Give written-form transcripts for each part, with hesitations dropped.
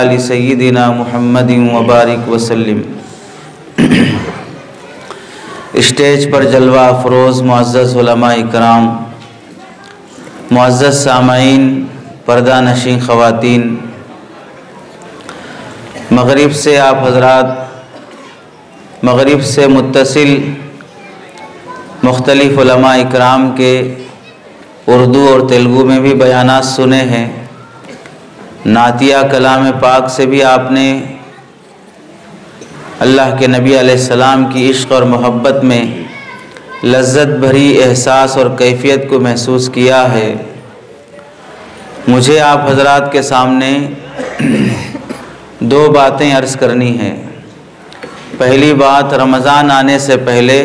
आलि सय्यिदिना मुहम्मद वबारिक वसल्लम। स्टेज पर जलवा अफरोज़ मुअज़्ज़ज़ उलमा इकराम, मुअज़्ज़ज़ सामाईन, पर्दा नशीं ख़वातीन, मग़रिब से आप हज़रात मग़रिब से मुत्तसिल मुख्तलिफ़ उलमा इकराम के उर्दू और तेलुगु में भी बयानात सुने हैं। नातिया कलाम पाक से भी आपने अल्लाह के नबी अलैहिस्सलाम की इश्क़ और मोहब्बत में लज्जत भरी एहसास और कैफियत को महसूस किया है। मुझे आप हज़रात के सामने दो बातें अर्ज़ करनी हैं। पहली बात, रमज़ान आने से पहले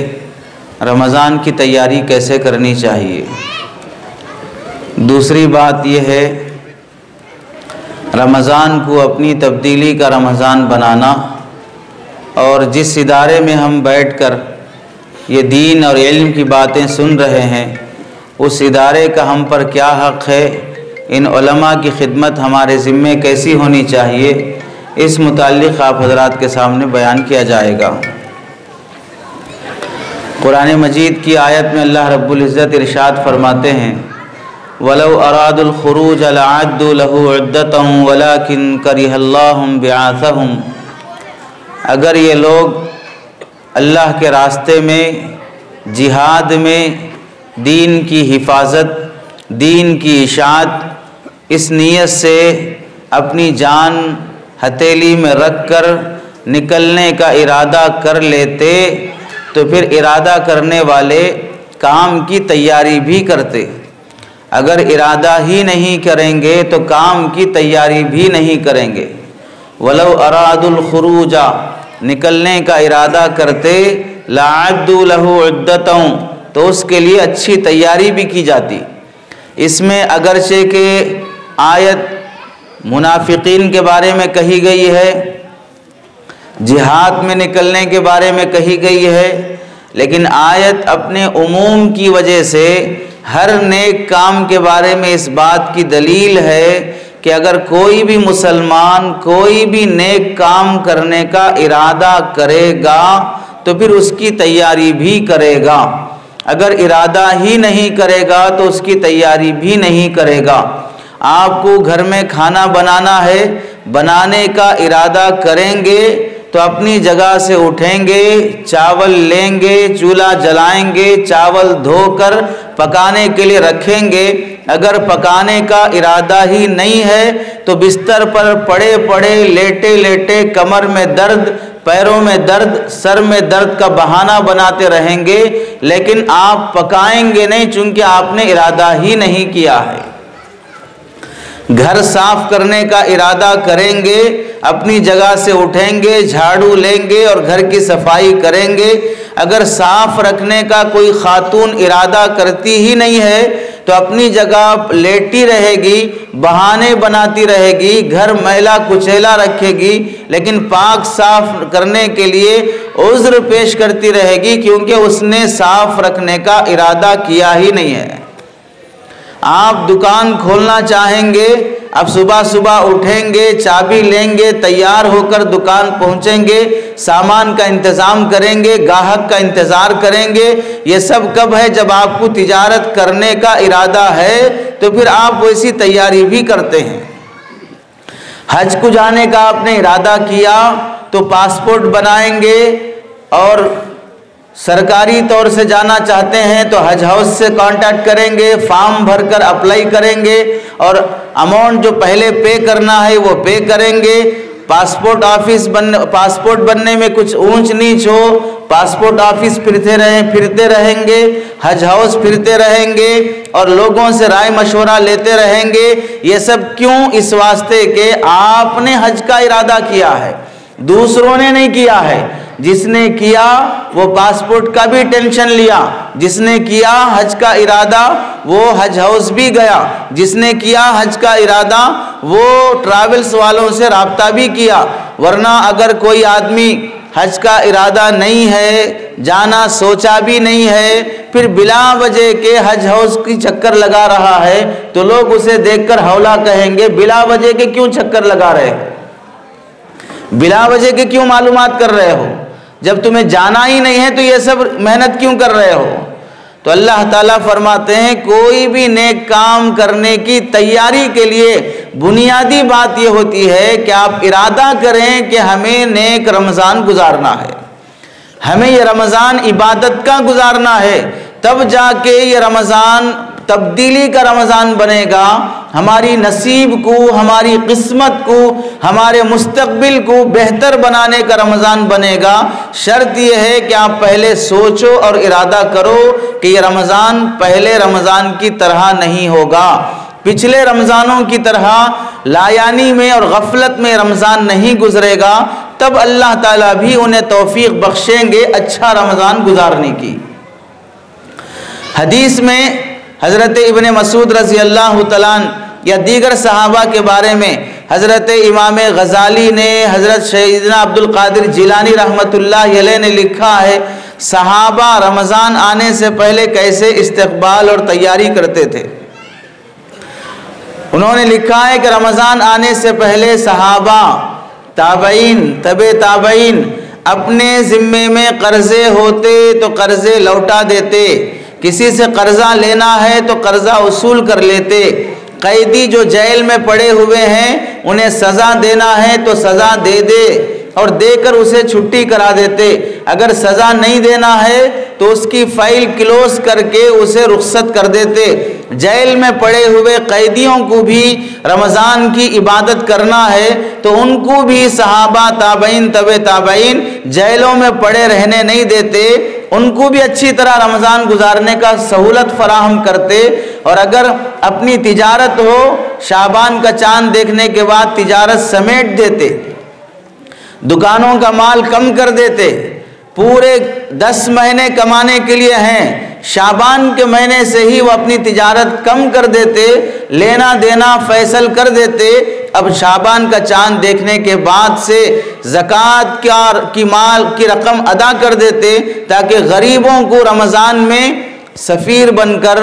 रमज़ान की तैयारी कैसे करनी चाहिए। दूसरी बात यह है, रमज़ान को अपनी तब्दीली का रमज़ान बनाना और जिस इदारे में हम बैठकर ये दीन और इल्म की बातें सुन रहे हैं उस इदारे का हम पर क्या हक़ है, इन उलमा की खिदमत हमारे ज़िम्मे कैसी होनी चाहिए, इस मुताल्लिक़ आप हज़रात के सामने बयान किया जाएगा। कुरान मजीद की आयत में अल्लाह रब्बुल इज़्ज़त इरशाद फरमाते हैं वलौ अरादुल खुरूज लअद्दू लहू उद्दतन वलाकिन करिहल्लाहु बिआसहुम। अगर ये लोग अल्लाह के रास्ते में, जिहाद में, दीन की हिफाजत, दीन की इशाअत इस नीयत से अपनी जान हथेली में रख कर निकलने का इरादा कर लेते तो फिर इरादा करने वाले काम की तैयारी भी करते। अगर इरादा ही नहीं करेंगे तो काम की तैयारी भी नहीं करेंगे। वलौ अरादुल खुरूजा, निकलने का इरादा करते, लअद्दू लहू उद्दतन, तो उसके लिए अच्छी तैयारी भी की जाती। इसमें अगरचे के आयत मुनाफिकीन के बारे में कही गई है, जिहाद में निकलने के बारे में कही गई है, लेकिन आयत अपने उमूम की वजह से हर नेक काम के बारे में इस बात की दलील है कि अगर कोई भी मुसलमान कोई भी नेक काम करने का इरादा करेगा तो फिर उसकी तैयारी भी करेगा। अगर इरादा ही नहीं करेगा तो उसकी तैयारी भी नहीं करेगा। आपको घर में खाना बनाना है, बनाने का इरादा करेंगे तो अपनी जगह से उठेंगे, चावल लेंगे, चूल्हा जलाएंगे, चावल धोकर पकाने के लिए रखेंगे। अगर पकाने का इरादा ही नहीं है तो बिस्तर पर पड़े पड़े, लेटे लेटे कमर में दर्द, पैरों में दर्द, सर में दर्द का बहाना बनाते रहेंगे, लेकिन आप पकाएंगे नहीं चूँकि आपने इरादा ही नहीं किया है। घर साफ करने का इरादा करेंगे, अपनी जगह से उठेंगे, झाड़ू लेंगे और घर की सफाई करेंगे। अगर साफ रखने का कोई खातून इरादा करती ही नहीं है तो अपनी जगह लेटी रहेगी, बहाने बनाती रहेगी, घर मैला कुचैला रखेगी, लेकिन पाक साफ करने के लिए उज़्र पेश करती रहेगी, क्योंकि उसने साफ रखने का इरादा किया ही नहीं है। आप दुकान खोलना चाहेंगे, अब सुबह सुबह उठेंगे, चाबी लेंगे, तैयार होकर दुकान पहुंचेंगे, सामान का इंतज़ाम करेंगे, ग्राहक का इंतज़ार करेंगे। ये सब कब है? जब आपको तिजारत करने का इरादा है, तो फिर आप वैसी तैयारी भी करते हैं। हज को जाने का आपने इरादा किया तो पासपोर्ट बनाएंगे, और सरकारी तौर से जाना चाहते हैं तो हज हाउस से कांटेक्ट करेंगे, फॉर्म भरकर अप्लाई करेंगे, और अमाउंट जो पहले पे करना है वो पे करेंगे। पासपोर्ट बनने में कुछ ऊंच नीच हो, पासपोर्ट ऑफिस फिरते रहेंगे, हज हाउस फिरते रहेंगे, और लोगों से राय मशवरा लेते रहेंगे। ये सब क्यों? इस वास्ते के आपने हज का इरादा किया है, दूसरों ने नहीं किया है। जिसने किया वो पासपोर्ट का भी टेंशन लिया, जिसने किया हज का इरादा वो हज हाउस भी गया, जिसने किया हज का इरादा वो ट्रैवल्स वालों से राब्ता भी किया। वरना अगर कोई आदमी हज का इरादा नहीं है, जाना सोचा भी नहीं है, फिर बिला वजह के हज हाउस की चक्कर लगा रहा है, तो लोग उसे देखकर हौला कहेंगे, बिला वजह के क्यों चक्कर लगा रहे हो, बिला वजह के क्यों मालूमात कर रहे हो, जब तुम्हें जाना ही नहीं है तो ये सब मेहनत क्यों कर रहे हो। तो अल्लाह ताला फरमाते हैं, कोई भी नेक काम करने की तैयारी के लिए बुनियादी बात ये होती है कि आप इरादा करें कि हमें नेक रमज़ान गुजारना है, हमें ये रमज़ान इबादत का गुजारना है, तब जाके ये रमज़ान तब्दीली का रमज़ान बनेगा। हमारी नसीब को, हमारी किस्मत को, हमारे मुस्तकबिल को बेहतर बनाने का रमज़ान बनेगा। शर्त यह है कि आप पहले सोचो और इरादा करो कि ये रमज़ान पहले रमज़ान की तरह नहीं होगा, पिछले रमज़ानों की तरह लायानी में और गफलत में रमज़ान नहीं गुजरेगा। तब अल्लाह ताला भी उन्हें तौफीक बख्शेंगे अच्छा रमज़ान गुजारने की। हदीस में हज़रत इब्ने मसूद रज़ी अल्लाह तआला या दीगर सहाबा के बारे में हज़रत इमाम गज़ाली ने, हज़रत सैयदना अब्दुल कादिर जिलानी रहमतुल्लाह अलैह ने लिखा है, सहाबा रमज़ान आने से पहले कैसे इस्तक़बाल और तैयारी करते थे। उन्होंने लिखा है कि रमज़ान आने से पहले सहाबा, ताबईन, तबे ताबईन अपने ज़िम्मे में कर्ज़े होते तो कर्ज़े लौटा देते, किसी से कर्जा लेना है तो कर्जा वसूल कर लेते, कैदी जो जेल में पड़े हुए हैं उन्हें सज़ा देना है तो सज़ा दे दे और देकर उसे छुट्टी करा देते, अगर सज़ा नहीं देना है तो उसकी फाइल क्लोज करके उसे रुख्सत कर देते। जेल में पड़े हुए कैदियों को भी रमज़ान की इबादत करना है तो उनको भी सहाबा, ताबईन, तबे ताबईन जेलों में पड़े रहने नहीं देते, उनको भी अच्छी तरह रमज़ान गुजारने का सहूलत फराहम करते। और अगर अपनी तिजारत हो, शाबान का चांद देखने के बाद तिजारत समेट देते, दुकानों का माल कम कर देते, पूरे 10 महीने कमाने के लिए हैं, शाबान के महीने से ही वो अपनी तिजारत कम कर देते, लेना देना फैसल कर देते। अब शाबान का चांद देखने के बाद से ज़कात की माल की रकम अदा कर देते, ताकि गरीबों को रमज़ान में सफ़ीर बनकर,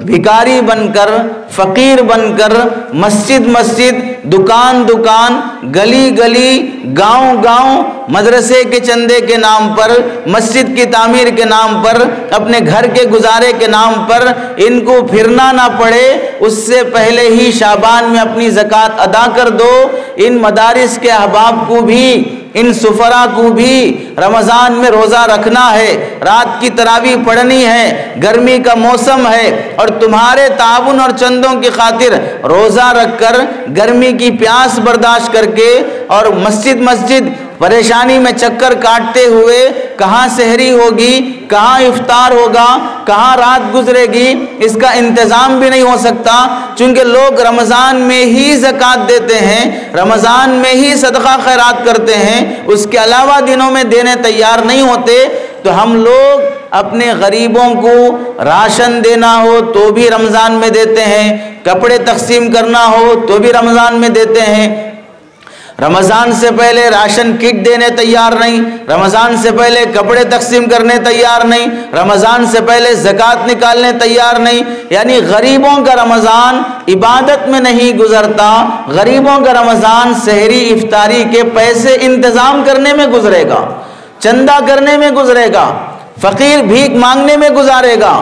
भिकारी बनकर, फ़कीर बनकर, मस्जिद मस्जिद, दुकान दुकान, गली गली, गांव गांव, मदरसे के चंदे के नाम पर, मस्जिद की तामीर के नाम पर, अपने घर के गुजारे के नाम पर इनको फिरना ना पड़े, उससे पहले ही शाबान में अपनी ज़कात अदा कर दो। इन मदारिस के अहबाब को भी, इन सुफरा को भी रमज़ान में रोज़ा रखना है, रात की तरावी पढ़नी है, गर्मी का मौसम है, और तुम्हारे ताउन और चंदों की खातिर रोज़ा रखकर गर्मी की प्यास बर्दाश्त करके और मस्जिद मस्जिद परेशानी में चक्कर काटते हुए कहाँ सहरी होगी, कहाँ इफ्तार होगा, कहाँ रात गुजरेगी, इसका इंतज़ाम भी नहीं हो सकता। चूँकि लोग रमज़ान में ही ज़कात देते हैं, रमज़ान में ही सदका खैरात करते हैं, उसके अलावा दिनों में देने तैयार नहीं होते, तो हम लोग अपने गरीबों को राशन देना हो तो भी रमज़ान में देते हैं, कपड़े तकसीम करना हो तो भी रमज़ान में देते हैं। रमज़ान से पहले राशन किट देने तैयार नहीं, रमज़ान से पहले कपड़े तकसीम करने तैयार नहीं, रमज़ान से पहले ज़कात निकालने तैयार नहीं। यानी गरीबों का रमज़ान इबादत में नहीं गुजरता, गरीबों का रमज़ान सहरी इफ्तारी के पैसे इंतज़ाम करने में गुजरेगा, चंदा करने में गुजरेगा, फ़कीर भीख मांगने में गुजारेगा।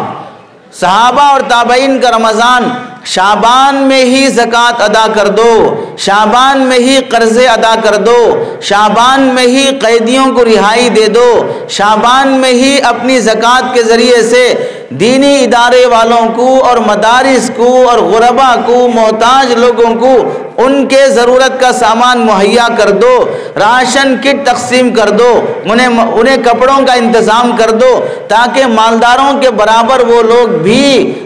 सहाबा और ताबईन का रमज़ान शाबान में ही ज़कात अदा कर दो, शाबान में ही कर्ज़े अदा कर दो, शाबान में ही कैदियों को रिहाई दे दो, शाबान में ही अपनी ज़कात के ज़रिए से दीनी इदारे वालों को और मदारिस को और गुरबा को, मोहताज लोगों को उनके ज़रूरत का सामान मुहैया कर दो, राशन किट तकसीम कर दो, उन्हें कपड़ों का इंतज़ाम कर दो, ताकि मालदारों के बराबर वो लोग भी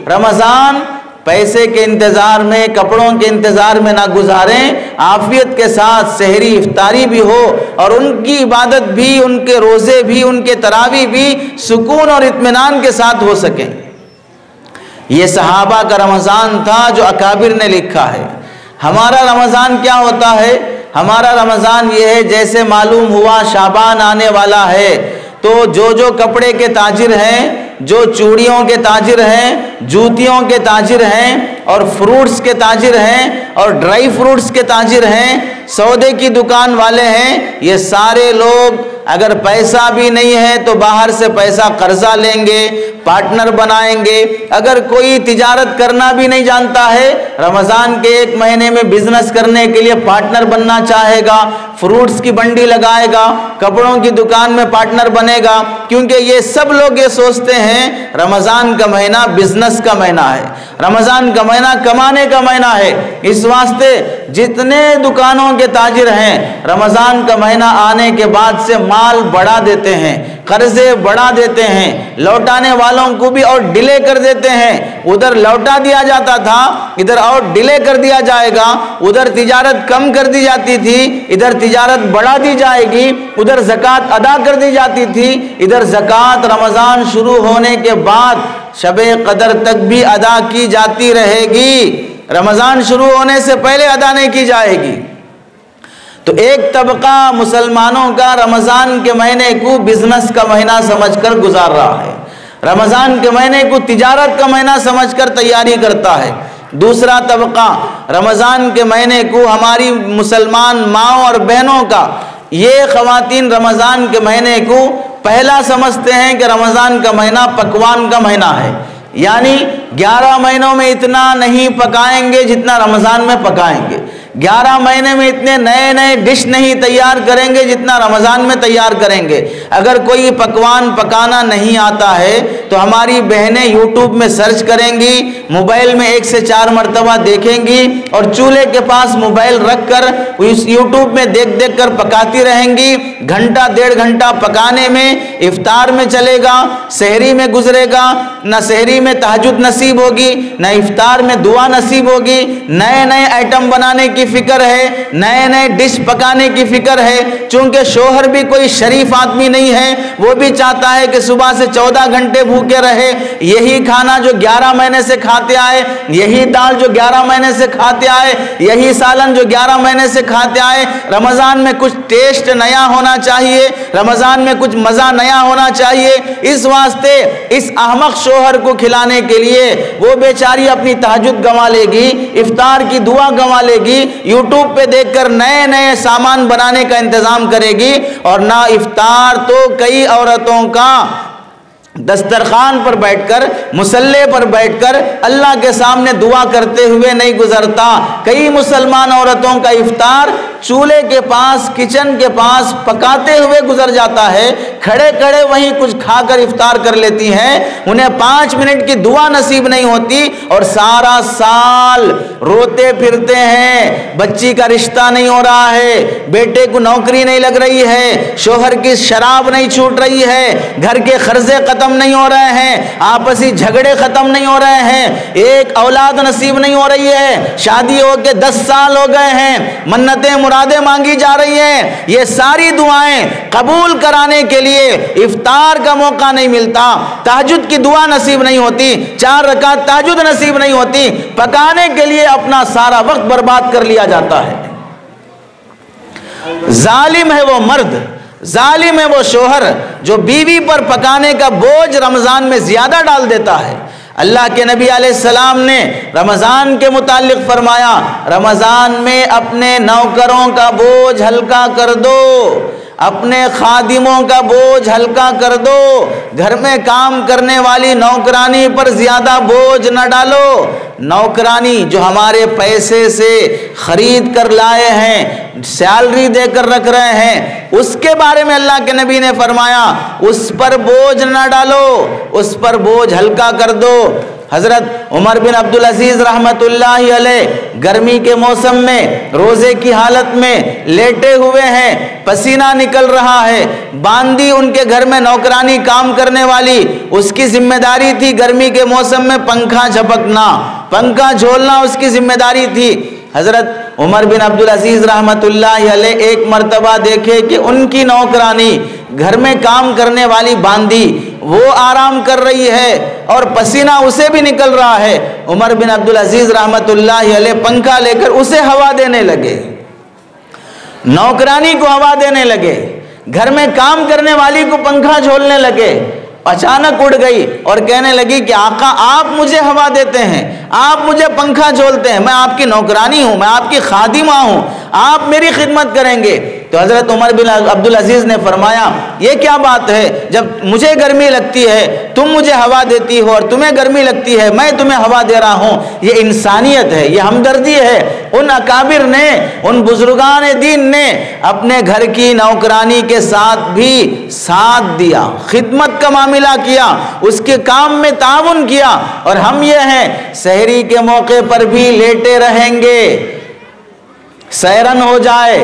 रमज़ान पैसे के इंतज़ार में, कपड़ों के इंतज़ार में ना गुजारें, आफियत के साथ सहरी इफ्तारी भी हो और उनकी इबादत भी, उनके रोज़े भी, उनके तरावी भी सुकून और इत्मीनान के साथ हो सके। ये सहाबा का रमज़ान था जो अकाबिर ने लिखा है। हमारा रमज़ान क्या होता है? हमारा रमज़ान ये है, जैसे मालूम हुआ शाबान आने वाला है तो जो कपड़े के ताजिर हैं, जो चूड़ियों के ताजिर हैं, जूतियों के ताजिर हैं और फ्रूट्स के ताजिर हैं और ड्राई फ्रूट्स के ताजिर हैं, सौदे की दुकान वाले हैं, ये सारे लोग अगर पैसा भी नहीं है तो बाहर से पैसा कर्जा लेंगे, पार्टनर बनाएंगे। अगर कोई तिजारत करना भी नहीं जानता है, रमज़ान के एक महीने में बिजनेस करने के लिए पार्टनर बनना चाहेगा, फ्रूट्स की बंडी लगाएगा, कपड़ों की दुकान में पार्टनर बनेगा, क्योंकि ये सब लोग ये सोचते हैं रमज़ान का महीना बिजनेस का महीना है, रमज़ान का महीना कमाने का महीना है। इस वास्ते जितने दुकानों के ताजिर हैं, रमज़ान का महीना आने के बाद से माल बढ़ा देते हैं, कर्जे बढ़ा देते हैं, लौटाने वालों को भी और डिले कर देते हैं। उधर लौटा दिया जाता था, इधर और डिले कर दिया जाएगा, उधर तिजारत कम कर दी जाती थी, इधर तिजारत बढ़ा दी जाएगी, उधर ज़कात अदा कर दी जाती थी, इधर ज़कात रमज़ान शुरू होने के बाद शबे कदर तक भी अदा की जाती रहेगी, रमज़ान शुरू होने से पहले अदा नहीं की जाएगी। तो एक तबका मुसलमानों का रमज़ान के महीने को बिजनेस का महीना समझकर गुजार रहा है, रमज़ान के महीने को तिजारत का महीना समझकर तैयारी करता है। दूसरा तबका रमज़ान के महीने को हमारी मुसलमान माओ और बहनों का, ये ख़वातीन रमज़ान के महीने को पहला समझते हैं कि रमज़ान का महीना पकवान का महीना है, यानी 11 महीनों में इतना नहीं पकाएंगे जितना रमज़ान में पकाएंगे, 11 महीने में इतने नए नए डिश नहीं तैयार करेंगे जितना रमज़ान में तैयार करेंगे। अगर कोई पकवान पकाना नहीं आता है तो हमारी बहनें यूट्यूब में सर्च करेंगी, मोबाइल में 1 से 4 मरतबा देखेंगी और चूल्हे के पास मोबाइल रख कर उस यूट्यूब में देख देख कर पकाती रहेंगी। घंटा 1.5 घंटा पकाने में इफ्तार में चलेगा, सहरी में गुजरेगा, न सहरी में तहज्जुद नसीब होगी, न इफ्तार में दुआ नसीब होगी। नए नए आइटम बनाने की फिक्र है, नए नए डिश पकाने की फिक्र है। चूंकि शोहर भी कोई शरीफ आदमी नहीं है, वो भी चाहता है कि सुबह से 14 घंटे भूखे रहे, यही खाना जो 11 महीने से खाते आए, यही दाल जो 11 महीने से खाते आए, यही सालन जो 11 महीने से खाते आए। रमज़ान में कुछ टेस्ट नया होना चाहिए, रमज़ान में कुछ मज़ा नया होना चाहिए। इस वास्ते इस अहमक शोहर को खिलाने के लिए वो बेचारी अपनी तहज्जुद गंवा लेगी, इफ्तार की दुआ गंवा लेगी, यूट्यूब पे देखकर नए नए सामान बनाने का इंतजाम करेगी। और ना इफ्तार तो कई औरतों का दस्तरखान पर बैठकर, मुसल्ले पर बैठकर अल्लाह के सामने दुआ करते हुए नहीं गुजरता। कई मुसलमान औरतों का इफ्तार चूल्हे के पास, किचन के पास पकाते हुए गुजर जाता है, खड़े खड़े वहीं कुछ खाकर इफ्तार कर लेती हैं। उन्हें 5 मिनट की दुआ नसीब नहीं होती और सारा साल रोते फिरते हैं। बच्ची का रिश्ता नहीं हो रहा है, बेटे को नौकरी नहीं लग रही है, शोहर की शराब नहीं छूट रही है, घर के खर्चे खत्म ख़त्म नहीं हो रहे हैं, आपसी झगड़े ख़त्म नहीं हो रहे हैं, एक औलाद नसीब नहीं हो रही है, शादी हो के 10 साल हो गए हैं, मन्नतें मुरादें मांगी जा रही हैं, ये सारी दुआएं कबूल कराने के लिए इफ्तार का मौका नहीं मिलता, तहज्जुद की दुआ नसीब नहीं होती, 4 रकात तहज्जुद नसीब नहीं होती, पकाने के लिए अपना सारा वक्त बर्बाद कर लिया जाता है। जालिम है वो मर्द, जालिम है वो शोहर जो बीवी पर पकाने का बोझ रमजान में ज्यादा डाल देता है। अल्लाह के नबी अलैहिस्सलाम ने रमजान के मुतालिक फरमाया, रमजान में अपने नौकरों का बोझ हल्का कर दो, अपने खादिमों का बोझ हल्का कर दो, घर में काम करने वाली नौकरानी पर ज्यादा बोझ न डालो। नौकरानी जो हमारे पैसे से खरीद कर लाए हैं, सैलरी देकर रख रहे हैं, उसके बारे में अल्लाह के नबी ने फरमाया उस पर बोझ न डालो, उस पर बोझ हल्का कर दो। हजरत उमर बिन अब्दुल अजीज रहमतुल्लाहि अलैह गर्मी के मौसम में रोजे की हालत में लेटे हुए हैं, पसीना निकल रहा है, बांदी उनके घर में नौकरानी काम करने वाली, उसकी जिम्मेदारी थी गर्मी के मौसम में पंखा झपकना, पंखा झोलना उसकी जिम्मेदारी थी। हजरत उमर बिन अब्दुल अजीज रहमतुल्लाहि अलैह एक मर्तबा देखे कि उनकी नौकरानी घर में काम करने वाली बांदी वो आराम कर रही है और पसीना उसे भी निकल रहा है। उमर बिन अब्दुल अजीज रहमतुल्लाहि अलैह पंखा लेकर उसे हवा देने लगे, नौकरानी को हवा देने लगे, घर में काम करने वाली को पंखा झोलने लगे। अचानक उड़ गई और कहने लगी कि आका आप मुझे हवा देते हैं, आप मुझे पंखा झोलते हैं, मैं आपकी नौकरानी हूं, मैं आपकी खादिमा हूं, आप मेरी खिदमत करेंगे। तो हजरत उमर बिन अब्दुल अजीज ने फरमाया ये क्या बात है, जब मुझे गर्मी लगती है तुम मुझे हवा देती हो और तुम्हें गर्मी लगती है मैं तुम्हें हवा दे रहा हूं, ये इंसानियत है, ये हमदर्दी है। उन अकाबिर ने, उन बुजुर्गान दीन ने अपने घर की नौकरानी के साथ भी साथ दिया, खिदमत का मामला किया, उसके काम में ताउन किया। और हम ये हैं सहरी के मौके पर भी लेटे रहेंगे, सहरन हो जाए,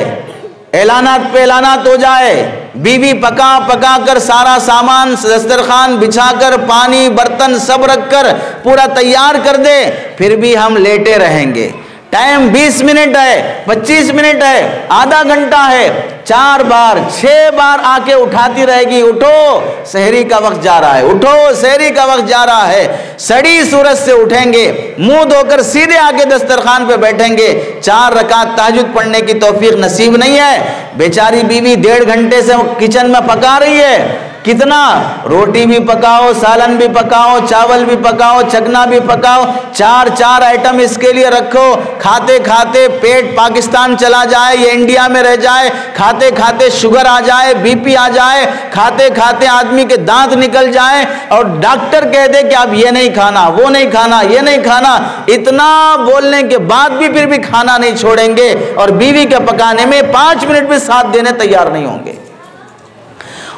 ऐलानात पे ऐलानात हो जाए, बीवी पका पका कर सारा सामान दस्तरखान बिछाकर पानी बर्तन सब रखकर पूरा तैयार कर दे, फिर भी हम लेटे रहेंगे। टाइम 20 मिनट है, 25 मिनट है, आधा घंटा है, 4 बार 6 बार आके उठाती रहेगी, उठो सहरी का वक्त जा रहा है, उठो सहरी का वक्त जा रहा है। सड़ी सूरज से उठेंगे, मुंह धोकर सीधे आके दस्तरखान पे बैठेंगे, 4 रकात तहज्जुद पढ़ने की तौफीक नसीब नहीं है। बेचारी बीवी 1.5 घंटे से किचन में पका रही है, कितना रोटी भी पकाओ, सालन भी पकाओ, चावल भी पकाओ, चकना भी पकाओ, 4 आइटम इसके लिए रखो, खाते खाते पेट पाकिस्तान चला जाए, ये इंडिया में रह जाए, खाते खाते शुगर आ जाए, बीपी आ जाए, खाते खाते आदमी के दांत निकल जाए और डॉक्टर कह दे कि आप ये नहीं खाना, वो नहीं खाना, ये नहीं खाना। इतना बोलने के बाद भी फिर भी खाना नहीं छोड़ेंगे और बीवी के पकाने में 5 मिनट भी साथ देने तैयार नहीं होंगे।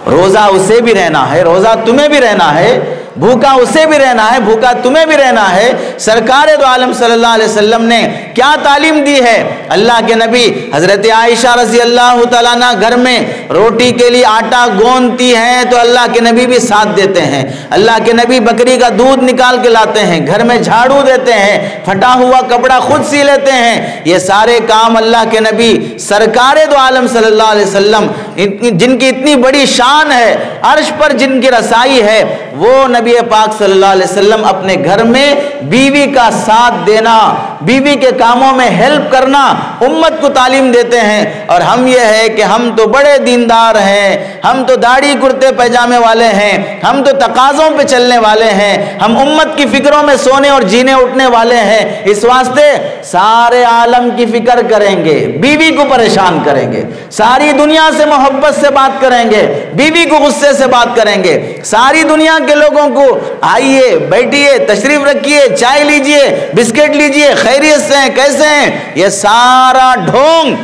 रोजा उसे भी रहना है, रोजा तुम्हें भी रहना है, भूखा उसे भी रहना है, भूखा तुम्हें भी रहना है। सरकार दो आलम सल्लल्लाहु अलैहि वसल्लम ने क्या तालीम दी है। अल्लाह के नबी हजरत आयशा रजी अल्लाह तआला अन्हा घर में रोटी के लिए आटा गूंथती हैं तो अल्लाह के नबी भी साथ देते हैं। अल्लाह के नबी बकरी का दूध निकाल के लाते हैं, घर में झाड़ू देते हैं, फटा हुआ कपड़ा खुद सी लेते हैं। ये सारे काम अल्लाह के नबी सरकार दो आलम सल्लल्लाहु अलैहि वसल्लम जिनकी इतनी बड़ी शान है, अर्श पर जिनकी रसाई है, वो नबी पाक सल्लल्लाहु अलैहि वसल्लम अपने घर में बीवी का साथ देना, बीवी के कामों में हेल्प करना उम्मत को तालीम देते हैं। और हम ये है कि हम तो बड़े दीनदार हैं, हम तो दाढ़ी कुर्ते पैजामे वाले हैं, हम तो तकाज़ों पे चलने वाले हैं, हम उम्मत की फिक्रों में सोने और जीने उठने वाले हैं। इस वास्ते सारे आलम की फिक्र करेंगे, बीवी को परेशान करेंगे, सारी दुनिया से मोहब्बत से बात करेंगे, बीवी को गुस्से से बात करेंगे, सारी दुनिया के लोगों को आइए बैठिए तशरीफ रखिए, चाय लीजिए, बिस्किट लीजिए, खैरियत से हैं, कैसे हैं, ये सारा ढोंग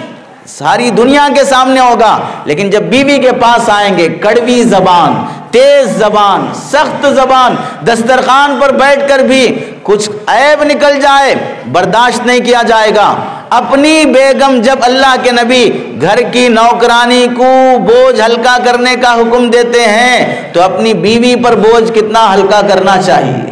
सारी दुनिया के सामने होगा। लेकिन जब बीवी के पास आएंगे, कड़वी जबान, तेज जबान, सख्त जबान, दस्तरखान पर बैठकर भी कुछ ऐब निकल जाए बर्दाश्त नहीं किया जाएगा। अपनी बेगम, जब अल्लाह के नबी घर की नौकरानी को बोझ हल्का करने का हुक्म देते हैं तो अपनी बीवी पर बोझ कितना हल्का करना चाहिए।